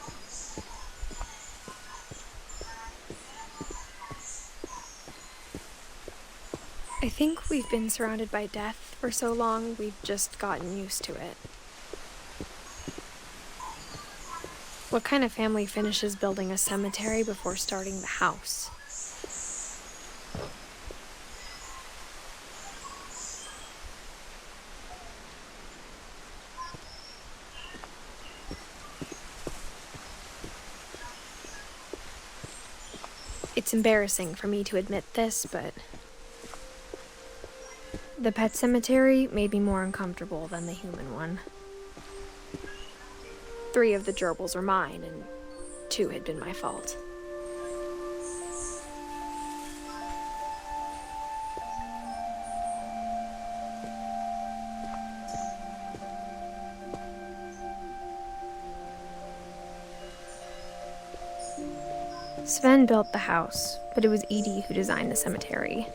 Speaker 2: I think we've been surrounded by death for so long, we've just gotten used to it. What kind of family finishes building a cemetery before starting the house? It's embarrassing for me to admit this, but the pet cemetery made me more uncomfortable than the human one. 3 of the gerbils were mine, and 2 had been my fault. Sven built the house, but it was Edith who designed the cemetery.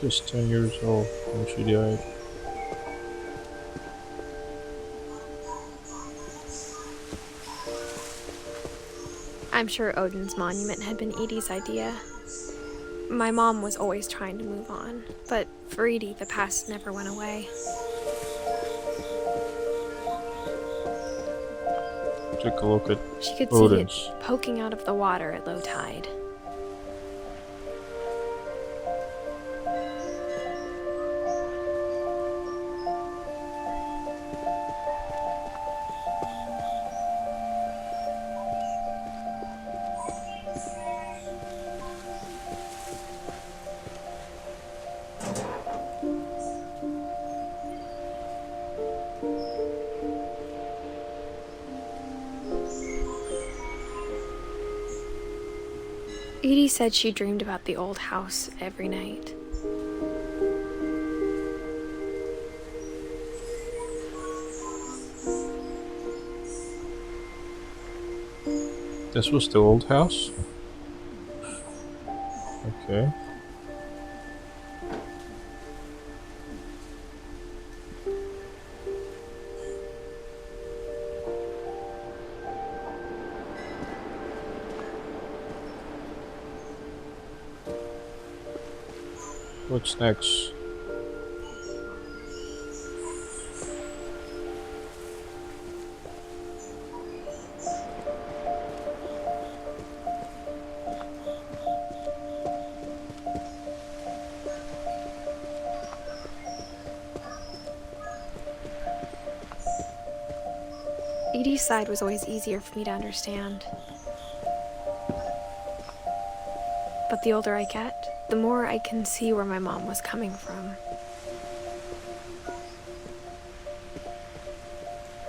Speaker 5: Just 10 years old when she died.
Speaker 2: I'm sure Odin's monument had been Edie's idea. My mom was always trying to move on, but for Edie, the past never went away.
Speaker 5: Take a look at
Speaker 2: She could
Speaker 5: Odin's.
Speaker 2: see it poking out of the water at low tide. Edie said she dreamed about the old house every night.
Speaker 5: This was the old house? Okay. What's next?
Speaker 2: Edie's side was always easier for me to understand. But the older I get, the more I can see where my mom was coming from.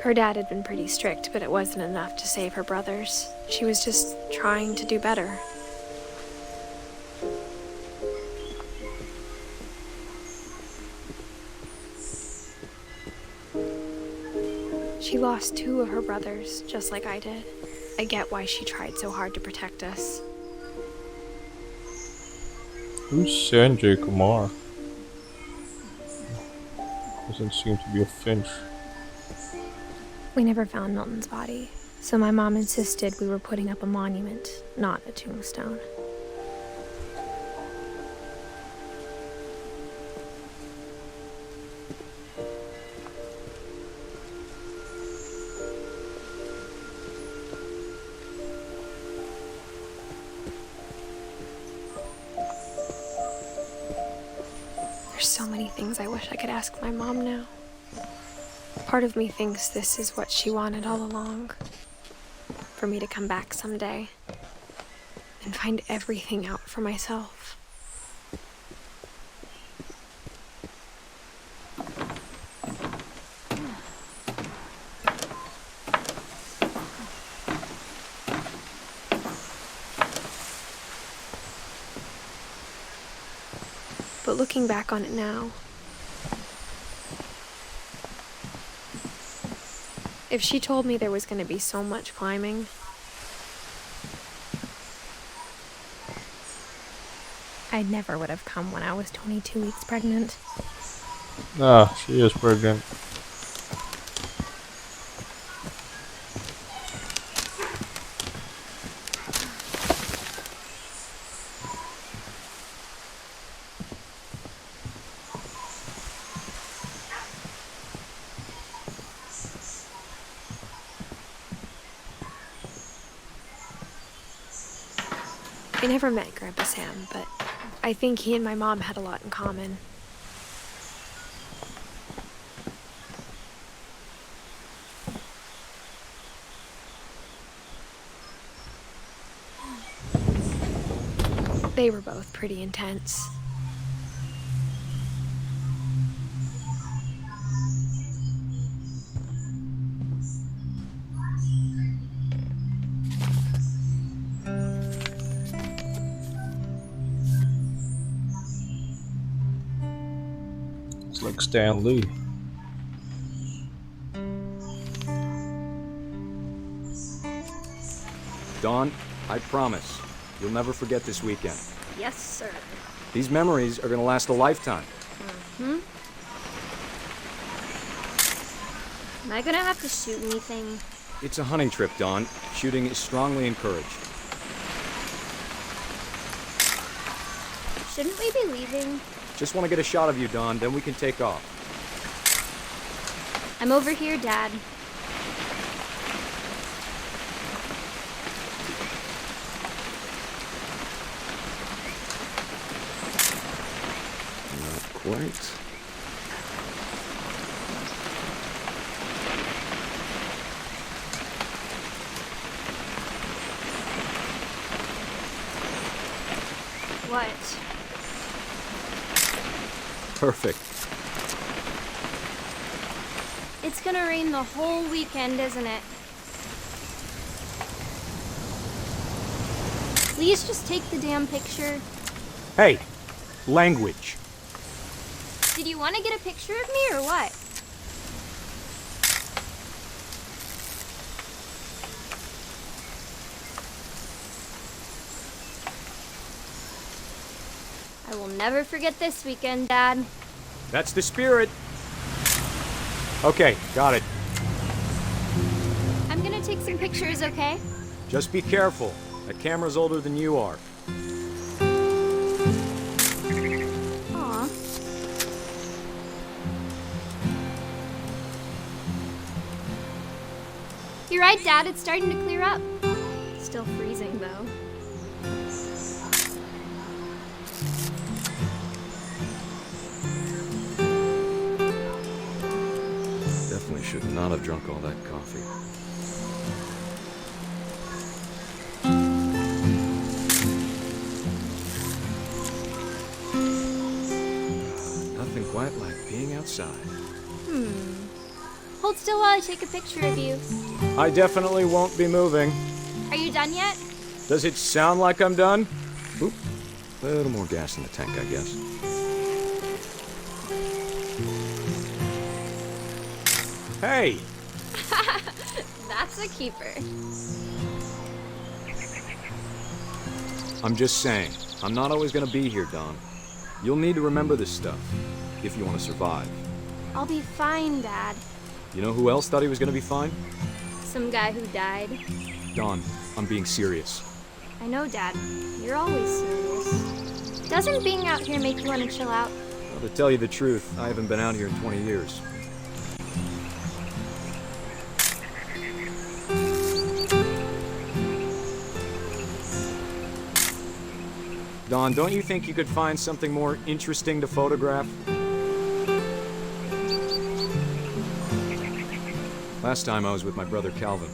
Speaker 2: Her dad had been pretty strict, but it wasn't enough to save her brothers. She was just trying to do better. She lost 2 of her brothers, just like I did. I get why she tried so hard to protect us.
Speaker 5: Who's Sanjay Kumar? Doesn't seem to be a Finch.
Speaker 2: We never found Milton's body, so my mom insisted we were putting up a monument, not a tombstone. There's so many things I wish I could ask my mom now. Part of me thinks this is what she wanted all along. For me to come back someday and find everything out for myself. But looking back on it now, if she told me there was going to be so much climbing, I never would have come when I was 22 weeks pregnant.
Speaker 5: Ah, she is pregnant.
Speaker 2: I never met Grandpa Sam, but I think he and my mom had a lot in common. They were both pretty intense.
Speaker 5: It's like Stan Lee.
Speaker 11: Dawn, I promise, you'll never forget this weekend.
Speaker 6: Yes, sir.
Speaker 11: These memories are gonna last a lifetime.
Speaker 6: Hmm? Am I gonna have to shoot anything?
Speaker 11: It's a hunting trip, Dawn. Shooting is strongly encouraged.
Speaker 6: Shouldn't we be leaving?
Speaker 11: Just want to get a shot of you, Dawn, then we can take off.
Speaker 6: I'm over here, Dad.
Speaker 10: Not quite.
Speaker 6: What?
Speaker 11: Perfect.
Speaker 6: It's gonna rain the whole weekend, isn't it? Please just take the damn picture.
Speaker 11: Hey, language.
Speaker 6: Did you want to get a picture of me or what?
Speaker 12: never forget this weekend, Dad.
Speaker 11: That's the spirit. Okay, got it.
Speaker 12: I'm gonna take some pictures, okay?
Speaker 11: Just be careful. That camera's older than you are.
Speaker 12: Aw. You're right, Dad. It's starting to clear up. Still freezing, though.
Speaker 11: Definitely should not have drunk all that coffee. Nothing quite like being outside.
Speaker 12: Hold still while I take a picture of you.
Speaker 11: I definitely won't be moving.
Speaker 12: Are you done yet?
Speaker 11: Does it sound like I'm done? Oop. A little more gas in the tank, I guess. Hey!
Speaker 12: That's a keeper.
Speaker 11: I'm just saying, I'm not always gonna be here, Don. You'll need to remember this stuff, if you want to survive.
Speaker 12: I'll be fine, Dad.
Speaker 11: You know who else thought he was gonna be fine?
Speaker 12: Some guy who died.
Speaker 11: Don, I'm being serious.
Speaker 12: I know, Dad. You're always serious. Doesn't being out here make you want to chill out?
Speaker 11: Well, to tell you the truth, I haven't been out here in 20 years. Don, don't you think you could find something more interesting to photograph? Last time I was with my brother Calvin.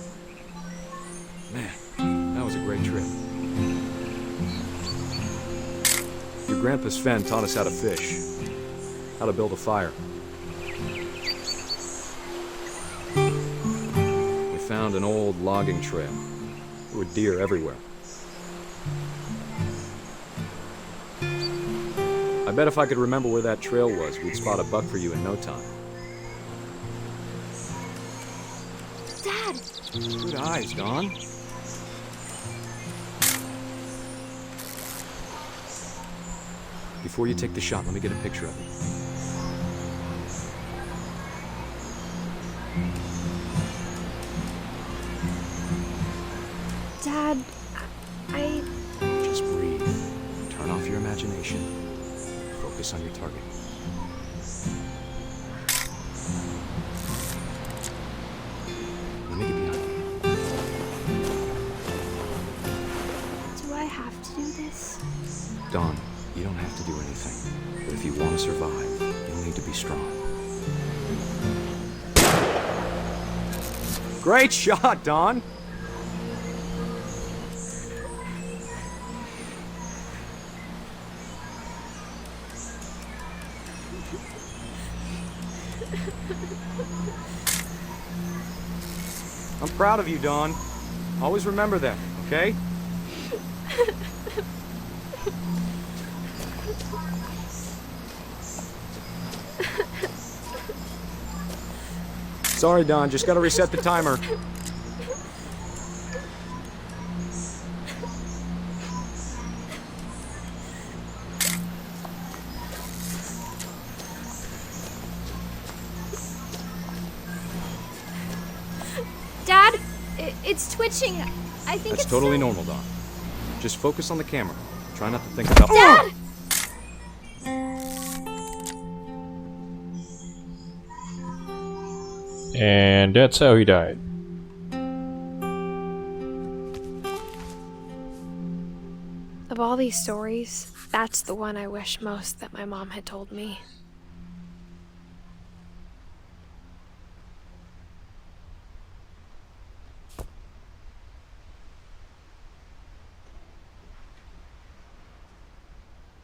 Speaker 11: Man, that was a great trip. Your grandpa Sven taught us how to fish, how to build a fire. We found an old logging trail. There were deer everywhere. I bet if I could remember where that trail was, we'd spot a buck for you in no time.
Speaker 12: Dad!
Speaker 11: Good eyes, Don. Before you take the shot, let me get a picture of it.
Speaker 12: Dad, I...
Speaker 11: Just breathe. Turn off your imagination. Focus on your target. Let me get behind you.
Speaker 12: Do I have to do this?
Speaker 11: Don, you don't have to do anything. But if you want to survive, you'll need to be strong. Great shot, Don! I'm proud of you, Dawn. Always remember that, okay? Sorry, Dawn. Just gotta reset the timer.
Speaker 12: Dad, it's twitching. I think
Speaker 11: That's
Speaker 12: it's
Speaker 11: totally
Speaker 12: still...
Speaker 11: normal, Dawn. Just focus on the camera. Try not to think about...
Speaker 12: Dad!
Speaker 5: And that's how he died.
Speaker 2: Of all these stories, that's the one I wish most that my mom had told me.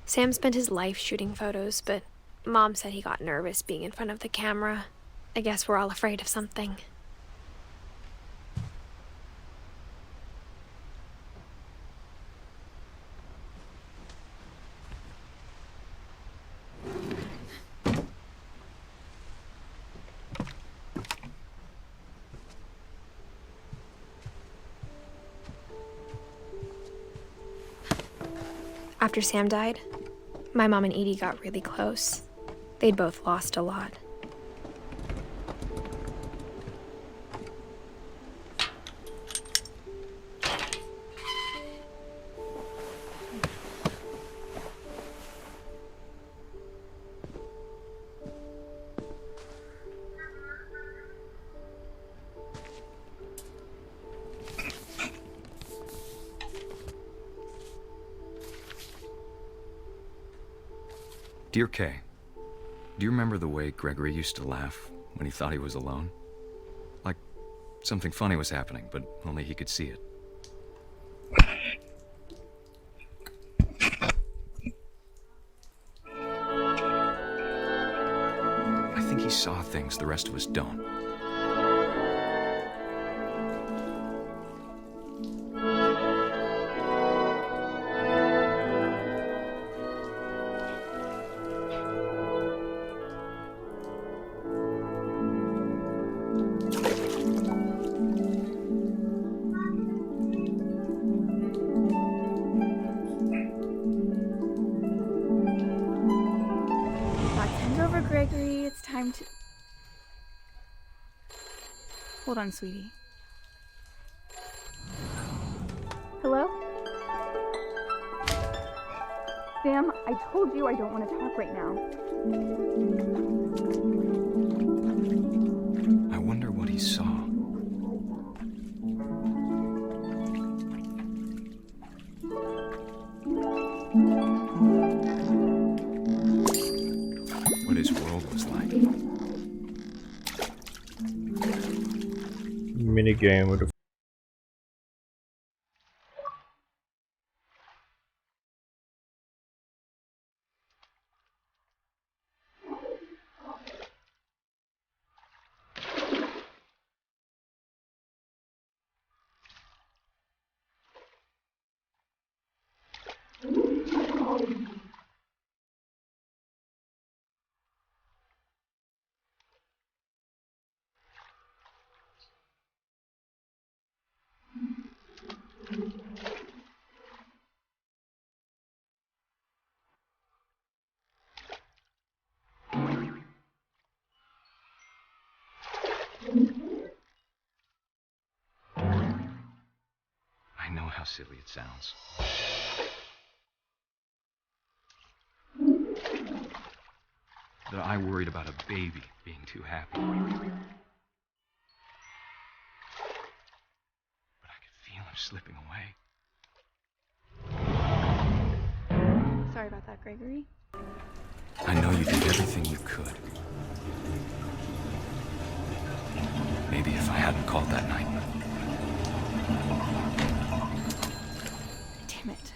Speaker 2: Sam spent his life shooting photos, but Mom said he got nervous being in front of the camera. I guess we're all afraid of something. After Sam died, My mom and Edie got really close. They'd both lost a lot.
Speaker 11: Dear Kay, do you remember the way Gregory used to laugh when he thought he was alone? Like something funny was happening, but only he could see it. I think he saw things the rest of us don't.
Speaker 13: Gregory, it's time to... Hold on, sweetie. Hello? Sam, I told you I don't want to talk right now.
Speaker 11: I wonder what he saw. What his world was like.
Speaker 5: Minigame with a
Speaker 11: I know how silly it sounds. That I worried about a baby being too happy. But I could feel him slipping away.
Speaker 13: Sorry about that, Gregory.
Speaker 11: I know you did everything you could. Maybe if I hadn't called that night.
Speaker 13: Damn it.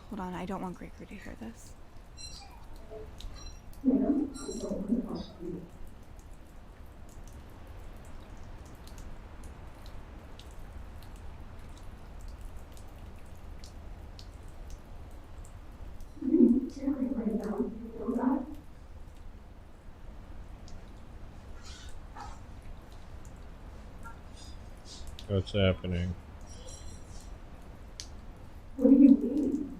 Speaker 13: Hold on, I don't want Gregory to hear this.
Speaker 5: What's happening?
Speaker 14: What do you mean?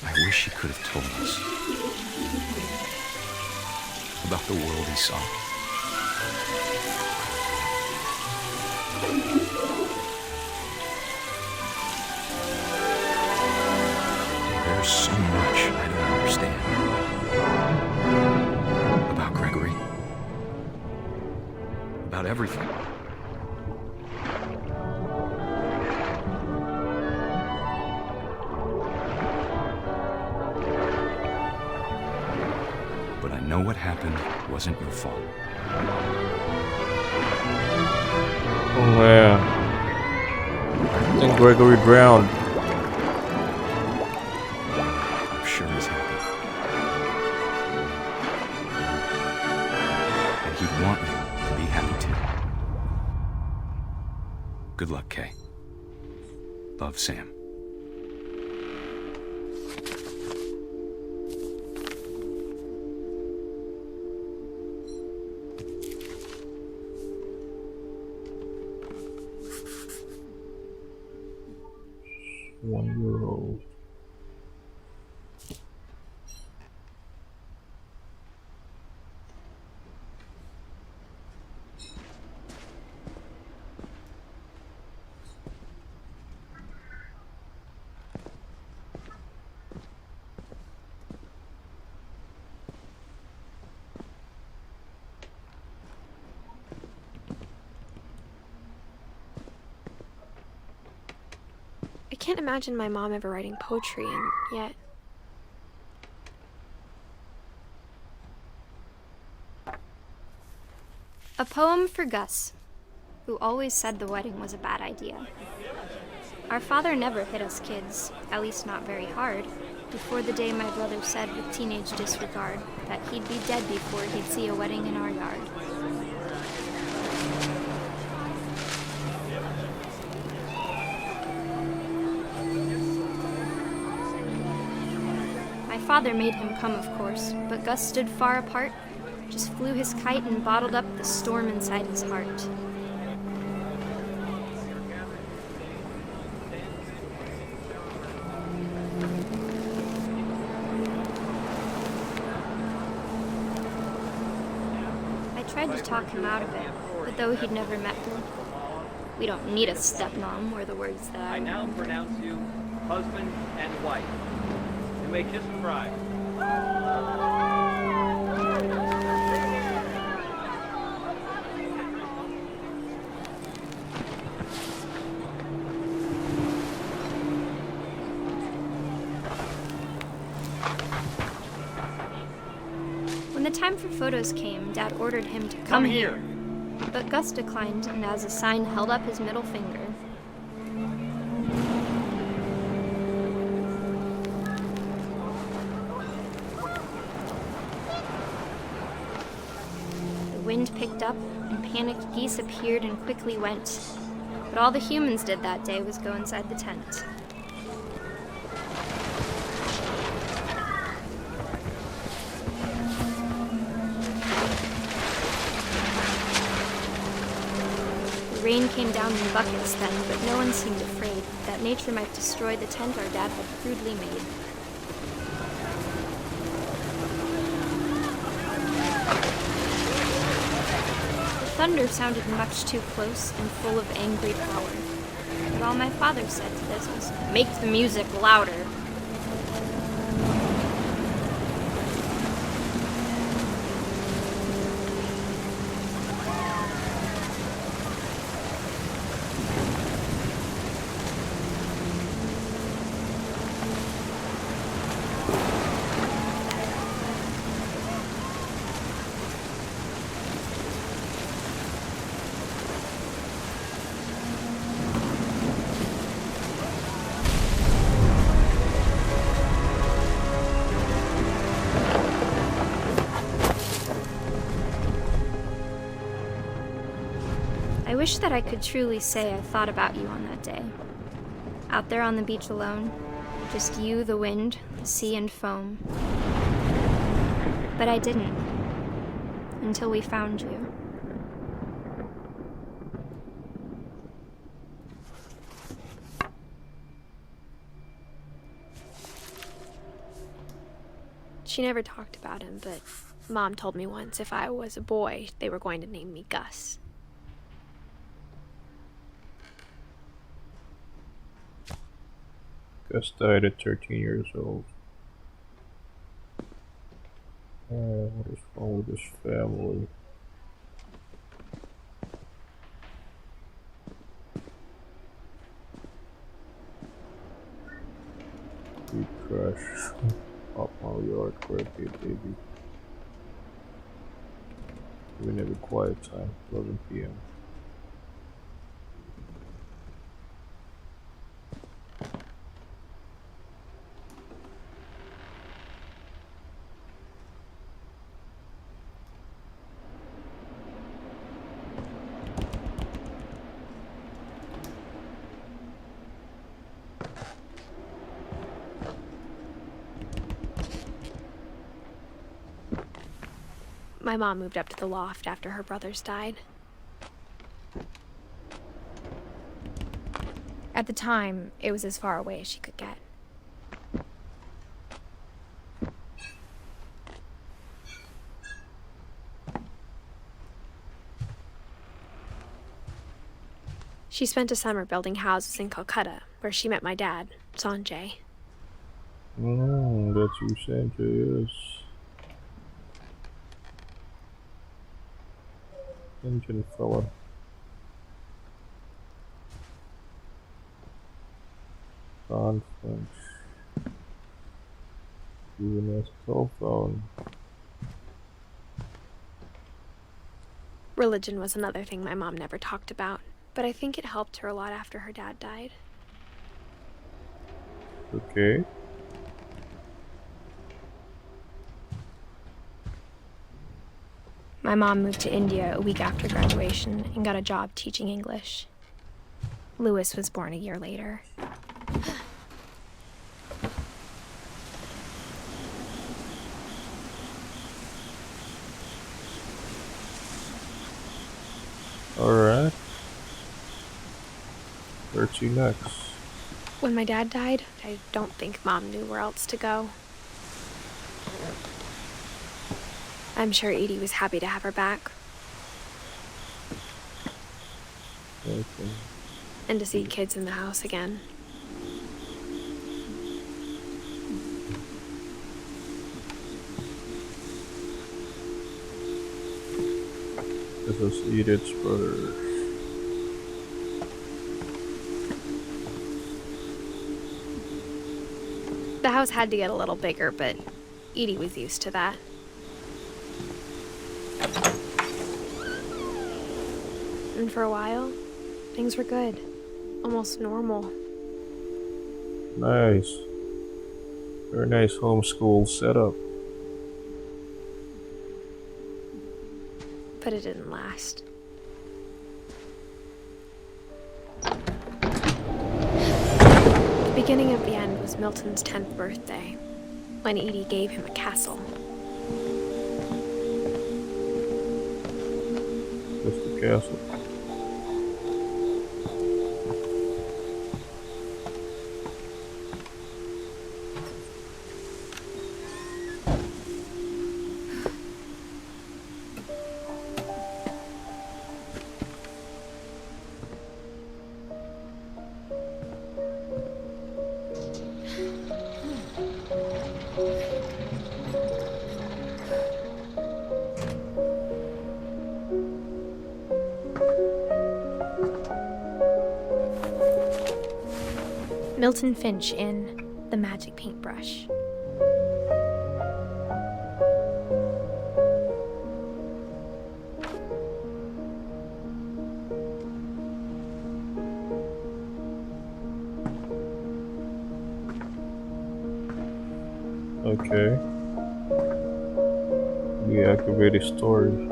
Speaker 11: I wish he could have told us about the world he saw. There's so much I don't understand about Gregory, about everything. But I know what happened wasn't your fault.
Speaker 5: Oh man. I think Gregory drowned.
Speaker 11: I'm sure he's happy. And he'd want you to be happy too. Good luck, Kay. Love, Sam.
Speaker 5: 1 year old.
Speaker 12: I can't imagine my mom ever writing poetry, and yet... A poem for Gus, who always said the wedding was a bad idea. Our father never hit us kids, at least not very hard, before the day my brother said with teenage disregard that he'd be dead before he'd see a wedding in our yard. My father made him come, of course, but Gus stood far apart, just flew his kite and bottled up the storm inside his heart. I tried to talk him out of it, but though he'd never met her, we don't need a stepmom, were the words that
Speaker 15: I now pronounce you husband and wife. You may kiss the bride.
Speaker 12: When the time for photos came, Dad ordered him to come here. But Gus declined, and as a sign held up his middle finger. The wind picked up, and panicked geese appeared and quickly went. But all the humans did that day was go inside the tent. Rain came down in buckets then, but no one seemed afraid that nature might destroy the tent our dad had crudely made. The thunder sounded much too close and full of angry power. But all my father said to this was, "Make the music louder." I wish that I could truly say I thought about you on that day. Out there on the beach alone, just you, the wind, the sea, and foam. But I didn't, until we found you.
Speaker 16: She never talked about him, but Mom told me once if I was a boy, they were going to name me Gus.
Speaker 5: Gus died at 13 years old. What is wrong with this family? We crash up my yard, crappy baby. We never quiet time, 11 p.m.
Speaker 16: My mom moved up to the loft after her brothers died.
Speaker 2: At the time, it was as far away as she could get.
Speaker 16: She spent a summer building houses in Calcutta, where she met my dad, Sanjay.
Speaker 5: That's who Sanjay is. Indian fella. Finch. Even has a cell phone.
Speaker 16: Religion was another thing my mom never talked about, but I think it helped her a lot after her dad died.
Speaker 5: Okay.
Speaker 2: My mom moved to India a week after graduation and got a job teaching English. Lewis was born a year later.
Speaker 5: Alright. Where's she next?
Speaker 16: When my dad died, I don't think Mom knew where else to go. I'm sure Edie was happy to have her back.
Speaker 5: Okay.
Speaker 16: And to see kids in the house again.
Speaker 5: This is Edith's brother.
Speaker 16: The house had to get a little bigger, but Edie was used to that. And for a while, things were good. Almost normal.
Speaker 5: Nice. Very nice homeschool setup.
Speaker 16: But it didn't last. The beginning of the end was Milton's 10th birthday, when Edie gave him a castle.
Speaker 5: Just the castle.
Speaker 2: Milton Finch in The Magic Paintbrush.
Speaker 5: Okay. Deactivated storage.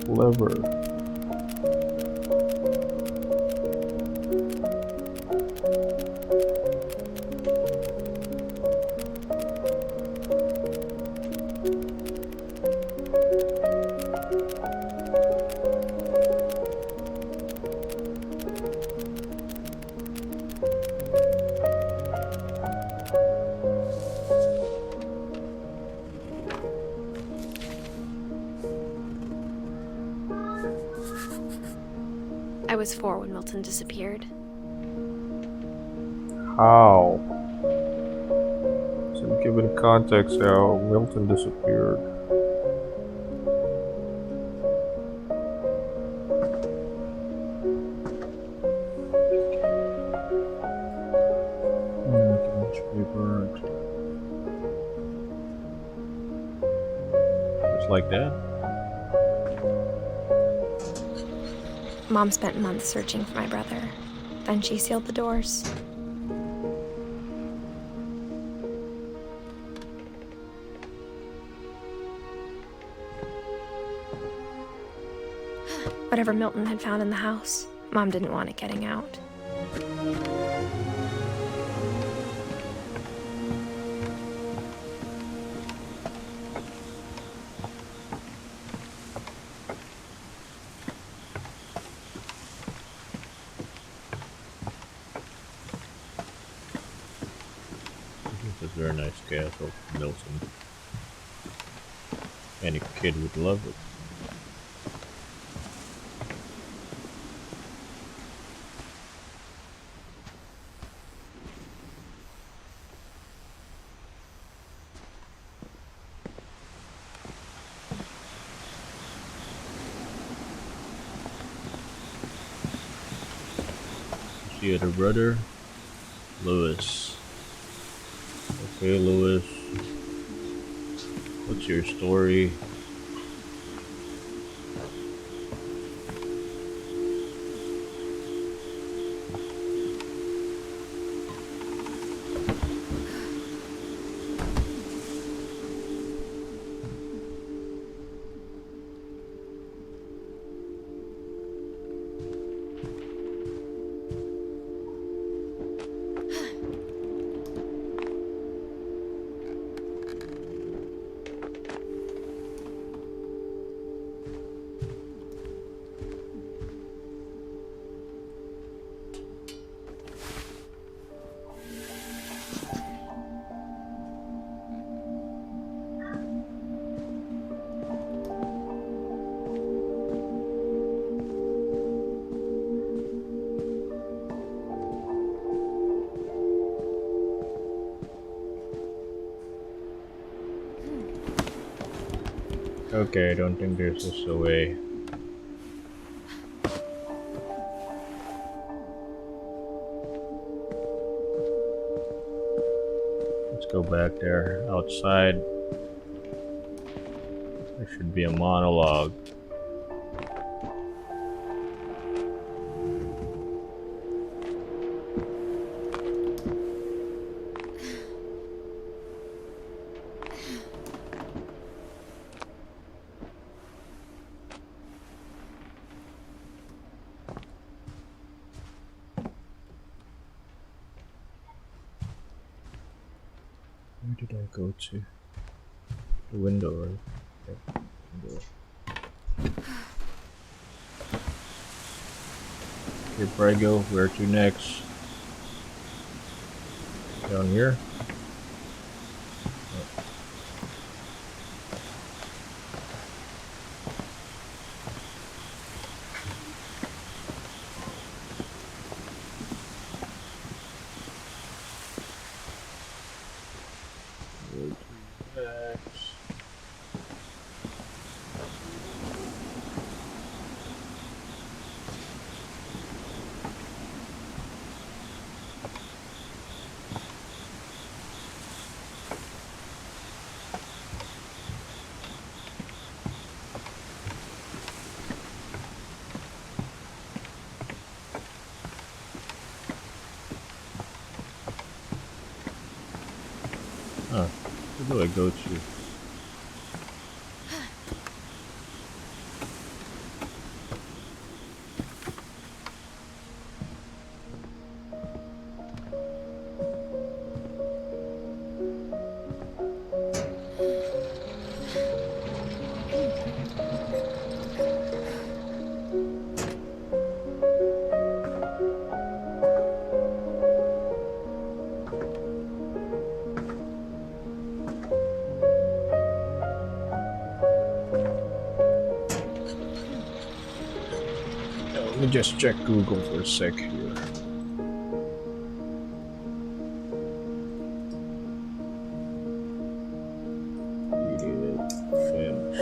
Speaker 5: Lever.
Speaker 16: I was 4 when Milton disappeared.
Speaker 5: How? So given context how Milton disappeared.
Speaker 1: Just like that.
Speaker 2: Mom spent months searching for my brother.
Speaker 16: Then she sealed the doors. Whatever Milton had found in the house, Mom didn't want it getting out.
Speaker 1: This is a very nice castle, Milton. Any kid would love it. She had a brother, Lewis. Okay, Lewis. What's your story? Okay, I don't think there's just a way. Let's go back there. Outside, there should be a monologue. Where did I go to? The window, right? Okay. Window. Here, Prego. Where to next? Down here? Huh. Where do I go to? Let me just check Google for a sec here. Edith Finch.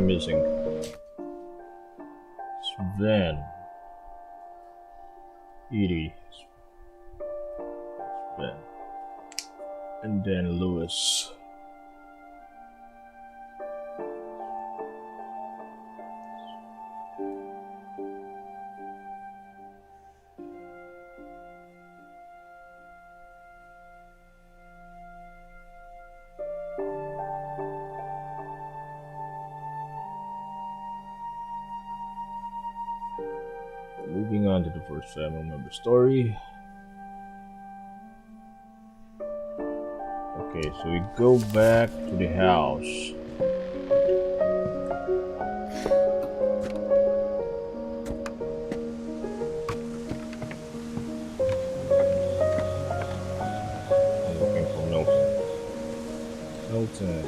Speaker 1: missing? Sven. Edie. Sven. And then Lewis. Moving on to the first family member story. Okay, so we go back to the house. I'm looking for Milton. Milton.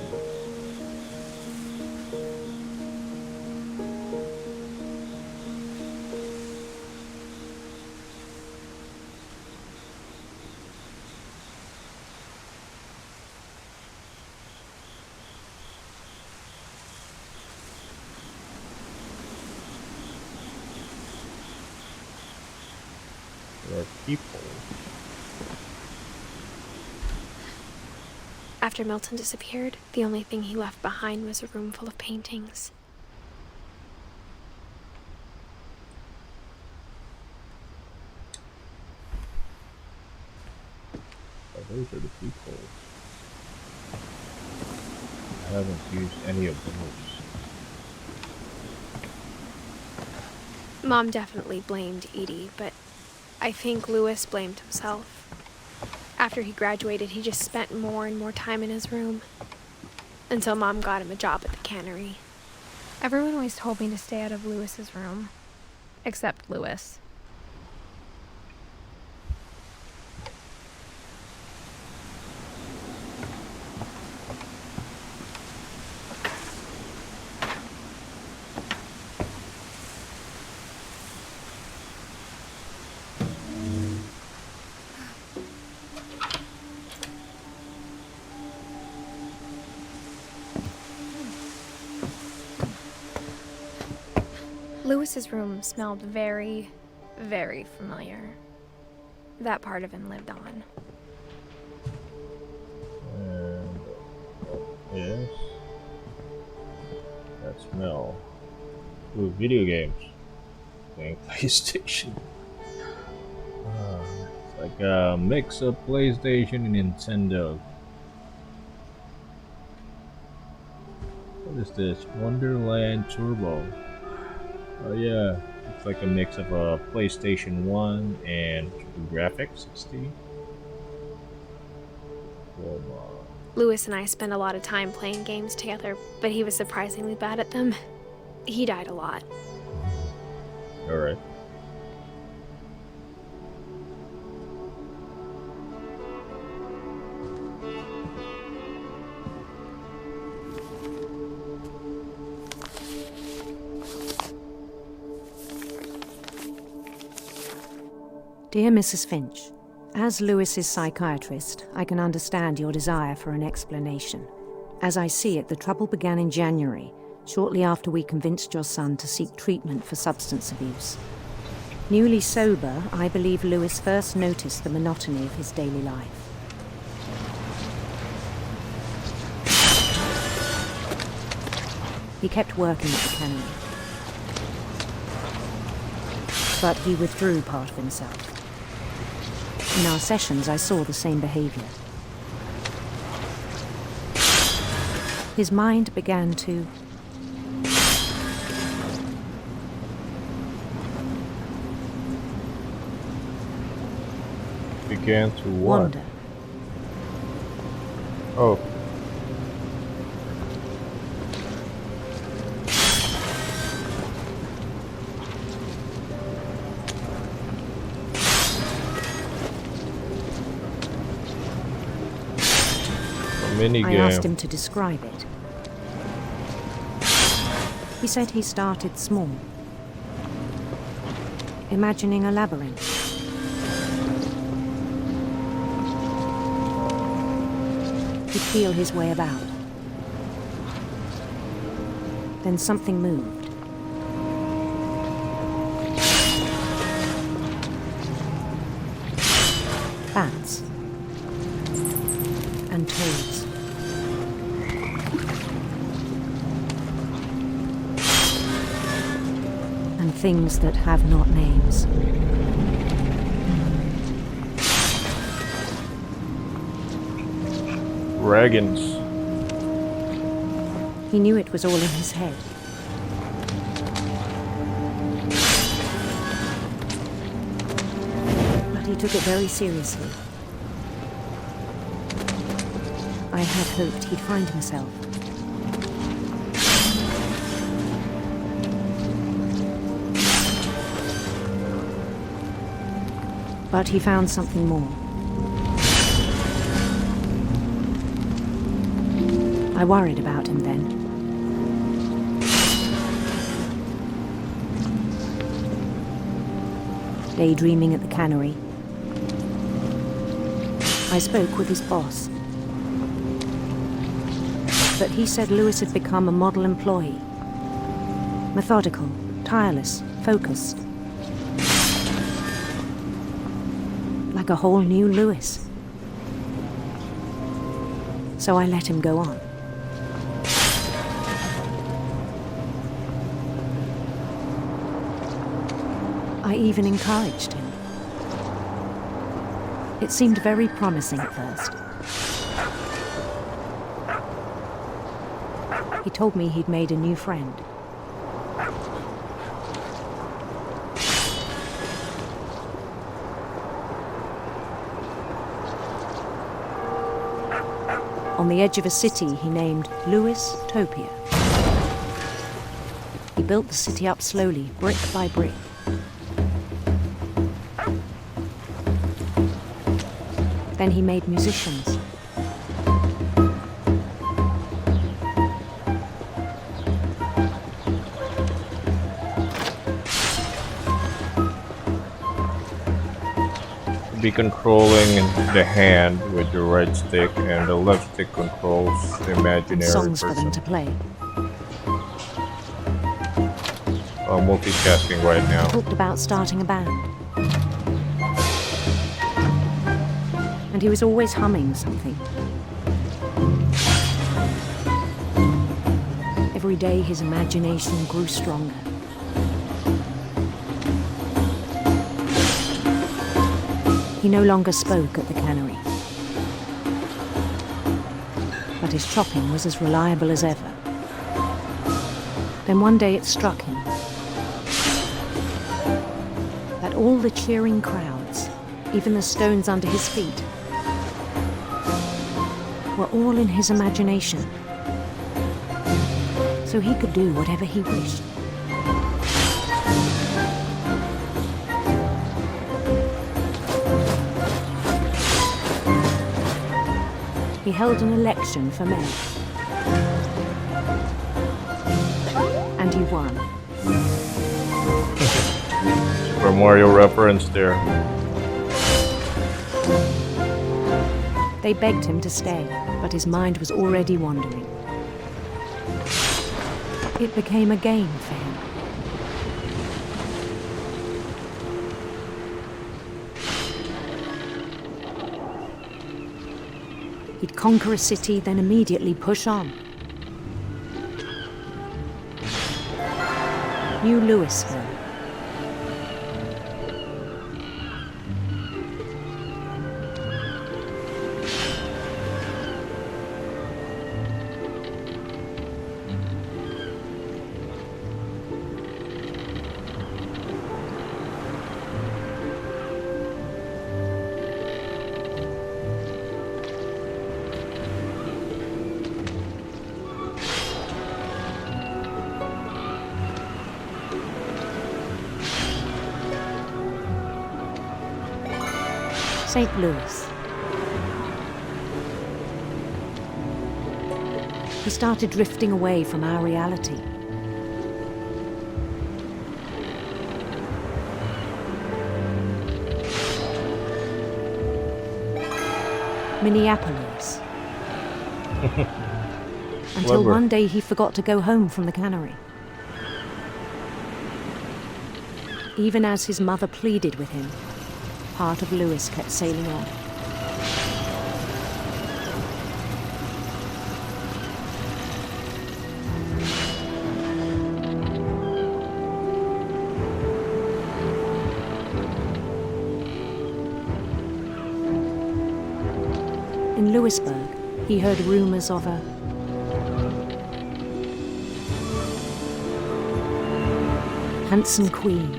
Speaker 1: There are people.
Speaker 16: After Milton disappeared, the only thing he left behind was a room full of paintings.
Speaker 1: Oh, those are the people. I haven't used any of those.
Speaker 16: Mom definitely blamed Edie, but I think Lewis blamed himself. After he graduated, he just spent more and more time in his room. Until Mom got him a job at the cannery. Everyone always told me to stay out of Lewis's room. Except Lewis. Lewis's room smelled very, very familiar. That part of him lived on.
Speaker 1: And yes, that smell. Ooh, video games. Playing PlayStation. It's like a mix of PlayStation and Nintendo. What is this? Wonderland Turbo. Oh yeah, it's like a mix of a PlayStation 1 and graphics 60.
Speaker 16: Lewis and I spent a lot of time playing games together, but he was surprisingly bad at them. He died a lot.
Speaker 1: Alright.
Speaker 17: Dear Mrs. Finch, as Lewis's psychiatrist, I can understand your desire for an explanation. As I see it, the trouble began in January, shortly after we convinced your son to seek treatment for substance abuse. Newly sober, I believe Lewis first noticed the monotony of his daily life. He kept working at the cannery, but he withdrew part of himself. In our sessions, I saw the same behavior. His mind began to
Speaker 5: what?
Speaker 17: wander.
Speaker 5: Oh.
Speaker 17: I asked him to describe it. He said he started small, imagining a labyrinth. He'd feel his way about. Then something moved. Bats. And toads. And things that have not names.
Speaker 5: Dragons.
Speaker 17: He knew it was all in his head. But he took it very seriously. I had hoped he'd find himself. But he found something more. I worried about him then. Daydreaming at the cannery, I spoke with his boss. But he said Lewis had become a model employee. Methodical, tireless, focused. Like a whole new Lewis. So I let him go on. I even encouraged him. It seemed very promising at first. He told me he'd made a new friend. On the edge of a city he named Lewis Topia. He built the city up slowly, brick by brick. Then he made musicians.
Speaker 5: Be controlling the hand with your right stick, and the left stick controls the imaginary
Speaker 17: songs
Speaker 5: person.
Speaker 17: for them to play.
Speaker 5: I'm multitasking right now.
Speaker 17: Talked about starting a band. And he was always humming something. Every day his imagination grew stronger. He no longer spoke at the cannery. But his chopping was as reliable as ever. Then one day it struck him that all the cheering crowds, even the stones under his feet, were all in his imagination. So he could do whatever he wished. He held an election for mayor. And he won.
Speaker 5: Super Mario reference there.
Speaker 17: They begged him to stay, but his mind was already wandering. It became a game for him. He'd conquer a city, then immediately push on. New Louisville. St. Louis. He started drifting away from our reality. Minneapolis. Until
Speaker 5: Clever.
Speaker 17: one day he forgot to go home from the cannery. Even as his mother pleaded with him, part of Lewis kept sailing on. In Lewisburg, he heard rumors of a handsome queen.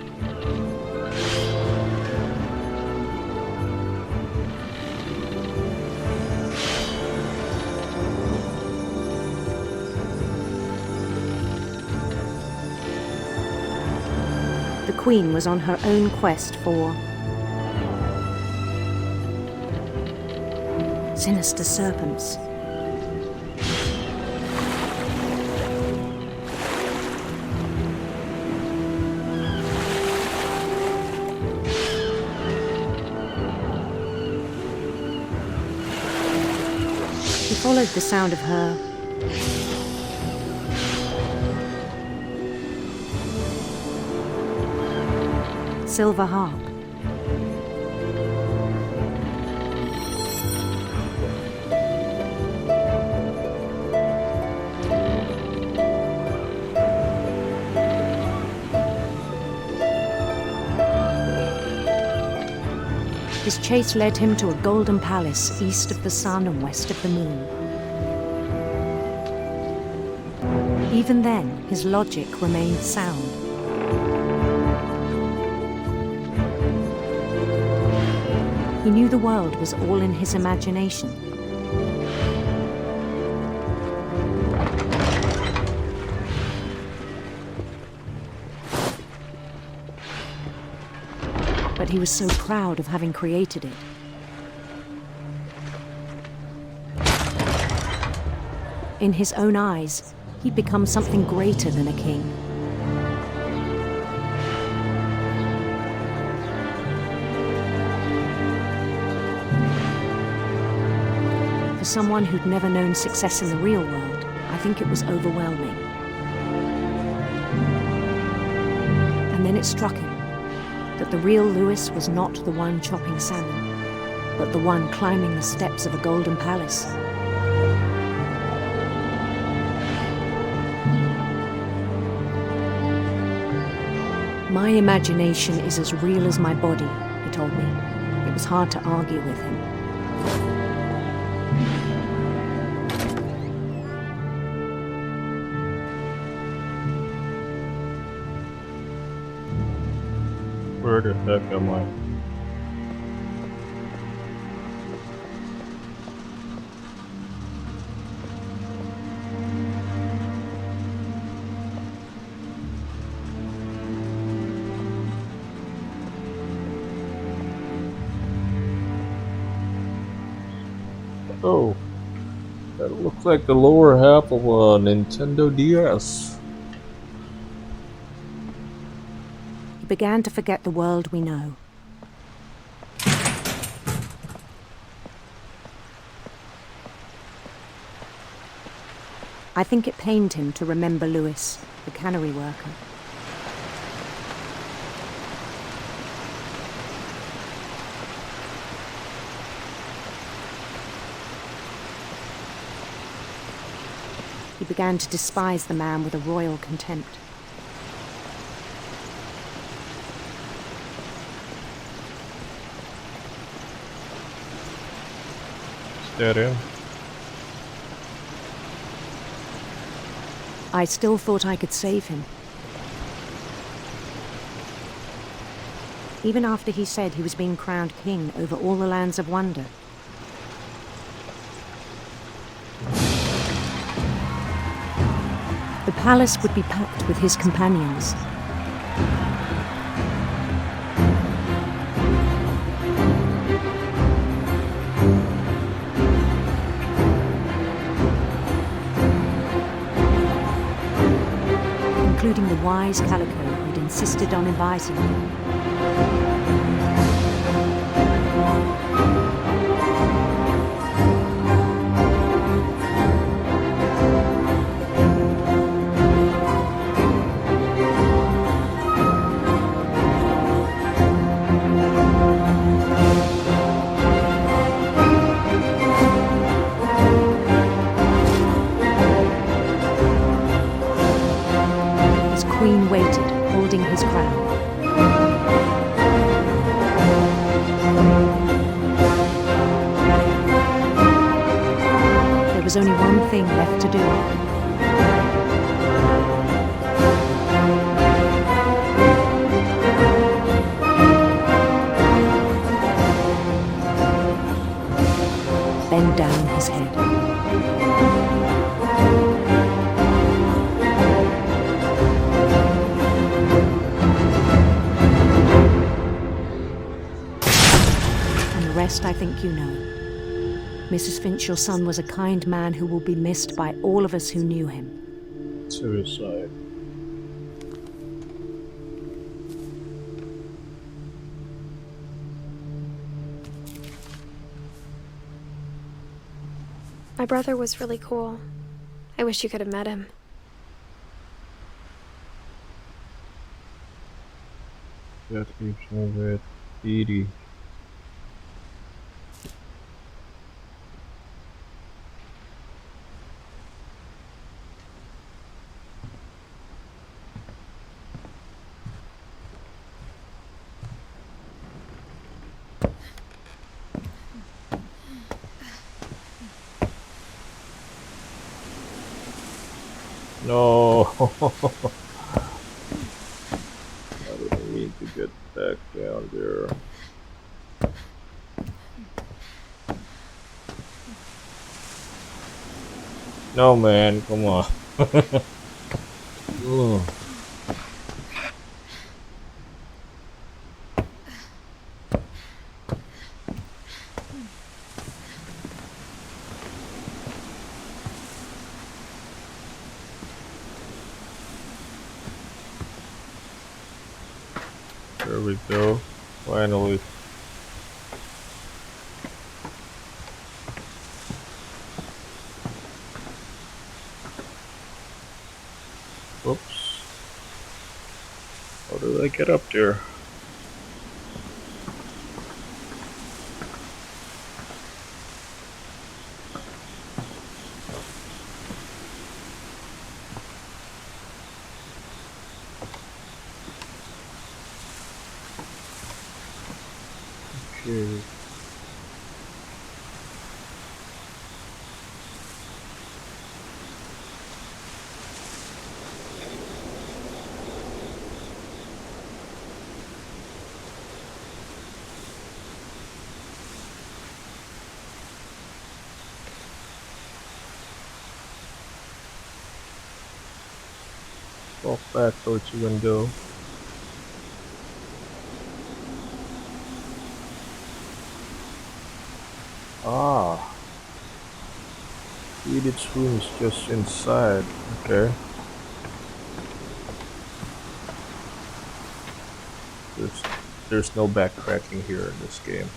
Speaker 17: The queen was on her own quest for sinister serpents. He followed the sound of her silver harp. His chase led him to a golden palace east of the sun and west of the moon. Even then, his logic remained sound. He knew the world was all in his imagination. But he was so proud of having created it. In his own eyes, he'd become something greater than a king. For someone who'd never known success in the real world, I think it was overwhelming. And then it struck him that the real Lewis was not the one chopping salmon, but the one climbing the steps of a golden palace. My imagination is as real as my body, he told me. It was hard to argue with him.
Speaker 5: Where the heck am I? Oh, that looks like the lower half of a Nintendo DS.
Speaker 17: He began to forget the world we know. I think it pained him to remember Lewis, the cannery worker. He began to despise the man with a royal contempt.
Speaker 5: Is that him?
Speaker 17: I still thought I could save him. Even after he said he was being crowned king over all the lands of wonder. The palace would be packed with his companions. Including the wise Calico who'd insisted on inviting him. left to do. Bend down his head. And the rest I think you know. Mrs. Finch, your son was a kind man who will be missed by all of us who knew him.
Speaker 5: Suicide.
Speaker 16: My brother was really cool. I wish you could have met him.
Speaker 5: That keeps me with Edith. No, I didn't mean to get back down there. No, man, come on. Ugh. There we go. Finally. Whoops. How did I get up there? Okay. Walk back towards the window. Ah, Edith's room is just inside. Okay. There's no backtracking here in this game.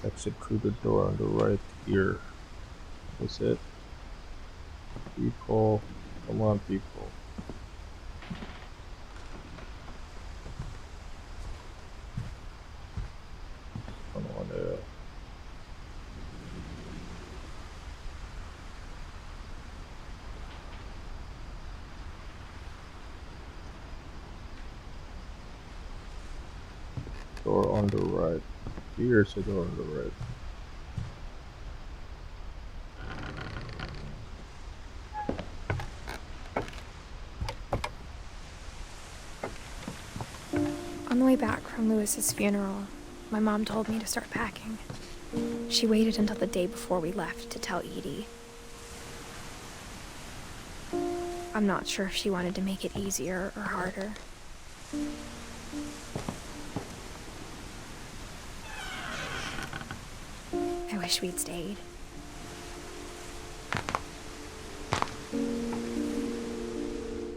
Speaker 5: Exit through the door on the right here. That's it. People, come on, people. Come on, door on the right. Here's a door on the right.
Speaker 16: On the way back from Lewis's funeral, my mom told me to start packing. She waited until the day before we left to tell Edie. I'm not sure if she wanted to make it easier or harder. I wish we'd stayed.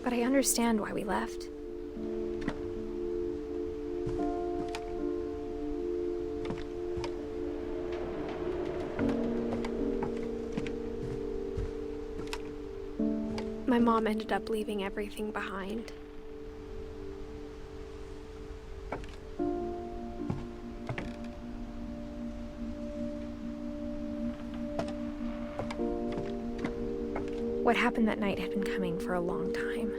Speaker 16: But I understand why we left. My mom ended up leaving everything behind. What happened that night had been coming for a long time.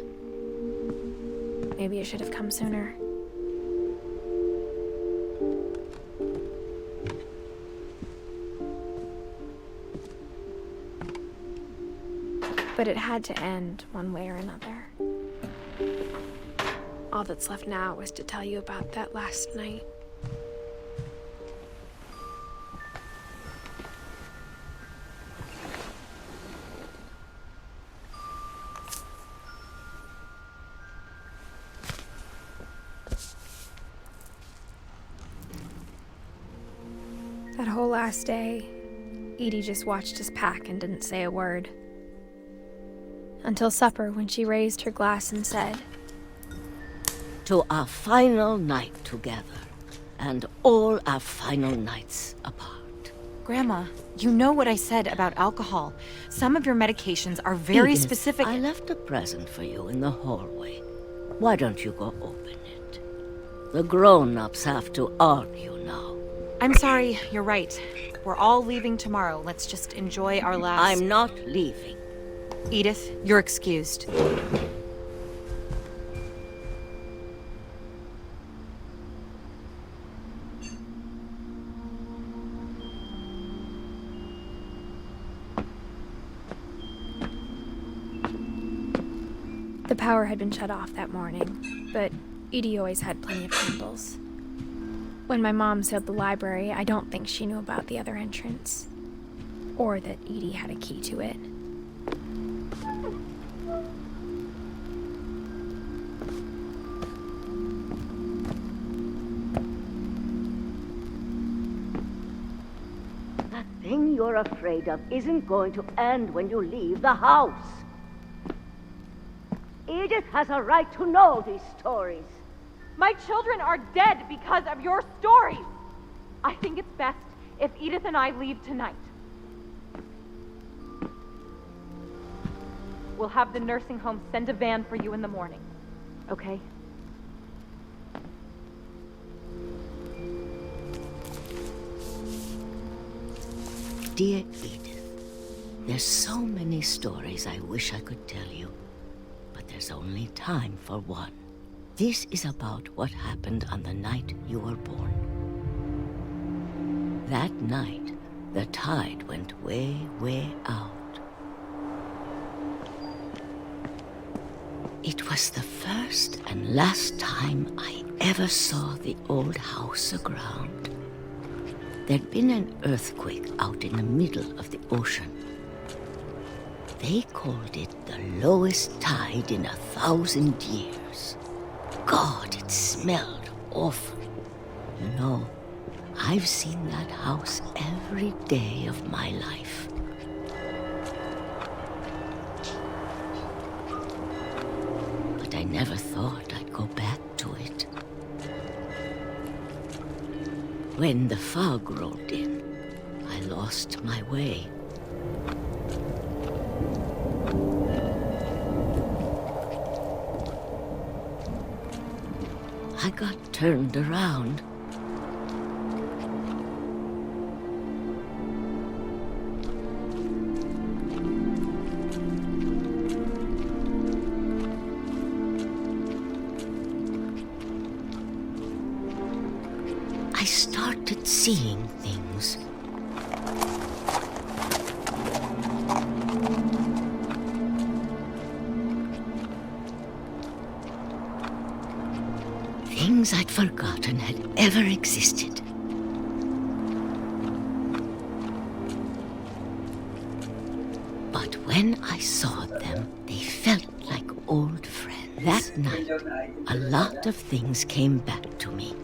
Speaker 16: Maybe it should have come sooner. But it had to end one way or another. All that's left now is to tell you about that last night. That whole last day, Edie just watched us pack and didn't say a word. Until supper, when she raised her glass and said,
Speaker 18: "To our final night together, and all our final nights apart."
Speaker 19: Grandma, you know what I said about alcohol. Some of your medications are very
Speaker 18: Edith,
Speaker 19: specific.
Speaker 18: I left a present for you in the hallway. Why don't you go open it? The grown-ups have to argue now.
Speaker 19: I'm sorry, you're right. We're all leaving tomorrow. Let's just enjoy our last...
Speaker 18: I'm not leaving.
Speaker 19: Edith, you're excused.
Speaker 16: The power had been shut off that morning, but Edie always had plenty of candles. When my mom sealed the library, I don't think she knew about the other entrance, or that Edie had a key to it.
Speaker 18: That thing you're afraid of isn't going to end when you leave the house. Edith has a right to know these stories.
Speaker 13: My children are dead because of your stories. I think it's best if Edith and I leave tonight. We'll have the nursing home send a van for you in the morning, okay?
Speaker 18: Dear Edith, there's so many stories I wish I could tell you, but there's only time for one. This is about what happened on the night you were born. That night, the tide went way, way out. It was the first and last time I ever saw the old house aground. There'd been an earthquake out in the middle of the ocean. They called it the lowest tide in 1,000 years. God, it smelled awful. You know, I've seen that house every day of my life. But I never thought I'd go back to it. When the fog rolled in, I lost my way. I got turned around. I started seeing things. Things I'd forgotten had ever existed. But when I saw them, they felt like old friends. That night, a lot of things came back to me.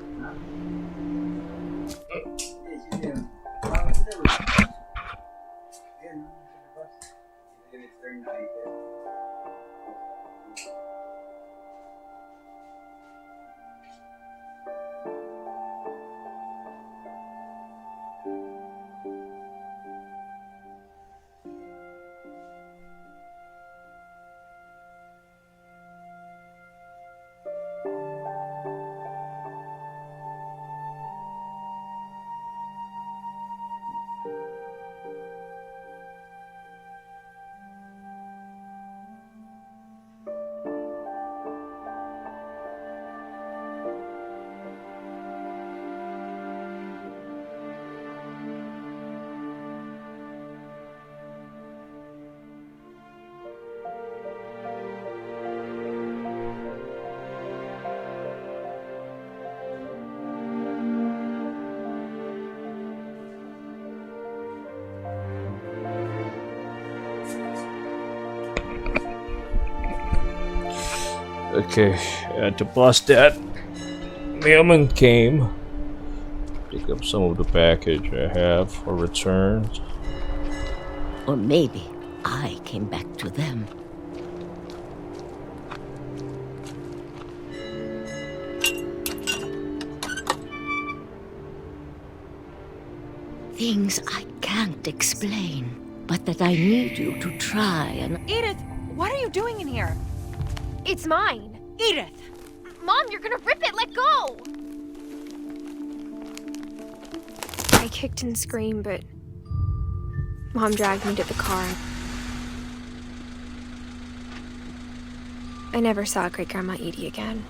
Speaker 5: Okay, to bust that, mailman came. Pick up some of the package I have for returns.
Speaker 18: Or maybe I came back to them. Things I can't explain, but that I need you to try and...
Speaker 19: Edith, what are you doing in here?
Speaker 16: It's mine.
Speaker 19: Edith!
Speaker 16: Mom, you're gonna rip it! Let go! I kicked and screamed, but Mom dragged me to the car. I never saw Great-Grandma Edie again.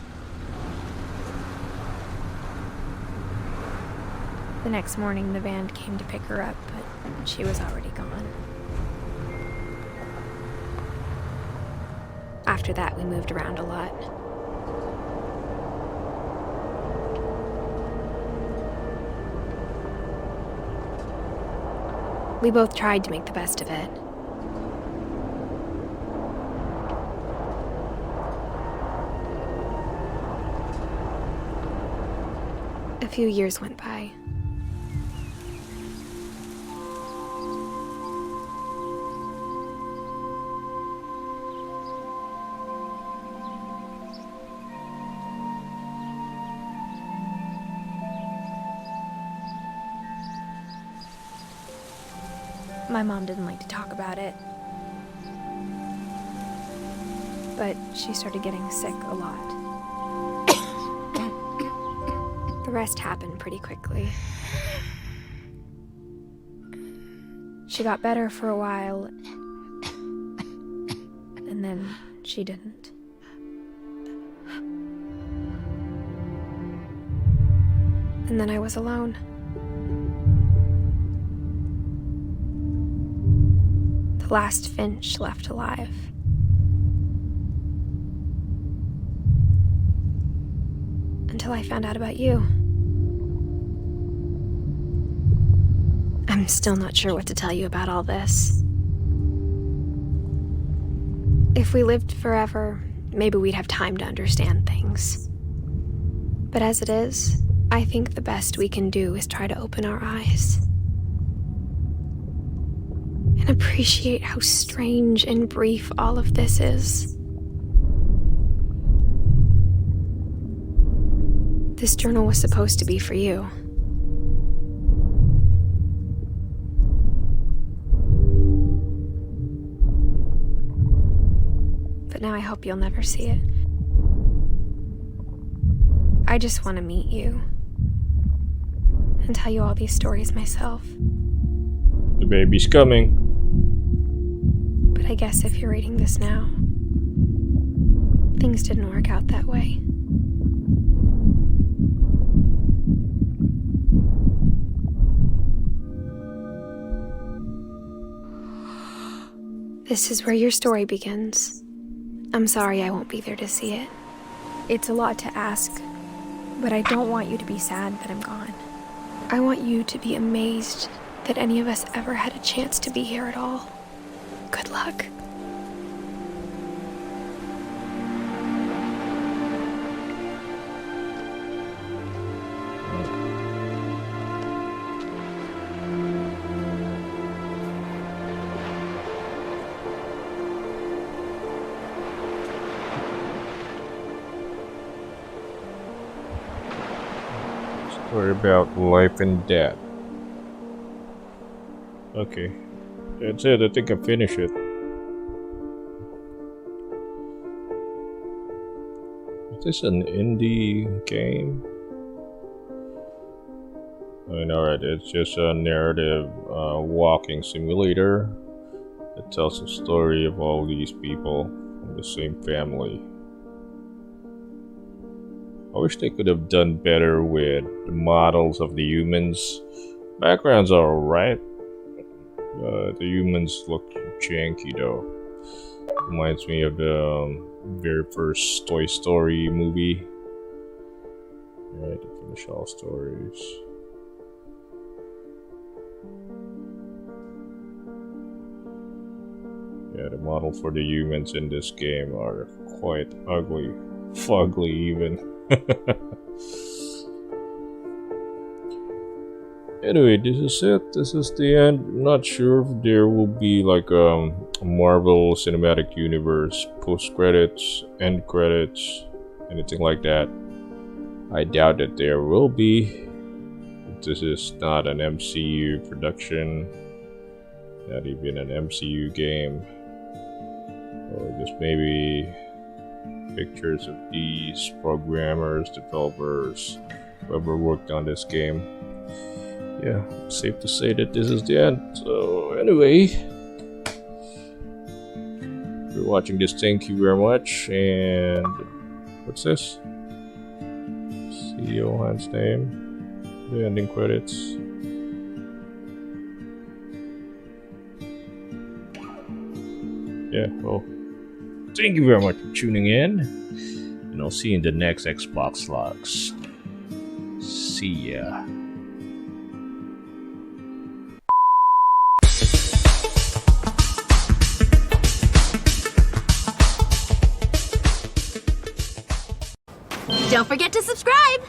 Speaker 16: The next morning, the van came to pick her up, but she was already gone. After that, we moved around a lot. We both tried to make the best of it. A few years went by. My mom didn't like to talk about it, but she started getting sick a lot. The rest happened pretty quickly. She got better for a while, and then she didn't. And then I was alone. The last Finch left alive. Until I found out about you. I'm still not sure what to tell you about all this. If we lived forever, maybe we'd have time to understand things. But as it is, I think the best we can do is try to open our eyes. And appreciate how strange and brief all of this is. This journal was supposed to be for you. But now I hope you'll never see it. I just want to meet you and tell you all these stories myself.
Speaker 5: The baby's coming.
Speaker 16: But I guess if you're reading this now, things didn't work out that way. This is where your story begins. I'm sorry I won't be there to see it. It's a lot to ask, but I don't want you to be sad that I'm gone. I want you to be amazed that any of us ever had a chance to be here at all. Good luck.
Speaker 5: Story about life and death. Okay, that's it. I think I finished it. Is this an indie game? I mean, alright, it's just a narrative walking simulator that tells the story of all these people from the same family. I wish they could have done better with the models of the humans. Backgrounds are alright. The humans look janky though. Reminds me of the very first Toy Story movie. Alright, to finish all stories. Yeah, the model for the humans in this game are quite ugly. Fugly even. Anyway, this is it. This is the end. Not sure if there will be like a Marvel Cinematic Universe post credits, end credits, anything like that. I doubt that there will be. This is not an MCU production, not even an MCU game, or just maybe pictures of these programmers, developers, whoever worked on this game. Yeah, safe to say that this is the end. So anyway, if you're watching this, thank you very much. And what's this? CEO Han's name, the ending credits. Yeah, well, thank you very much for tuning in, and I'll see you in the next Xbox Logs. See ya.
Speaker 20: Don't forget to subscribe!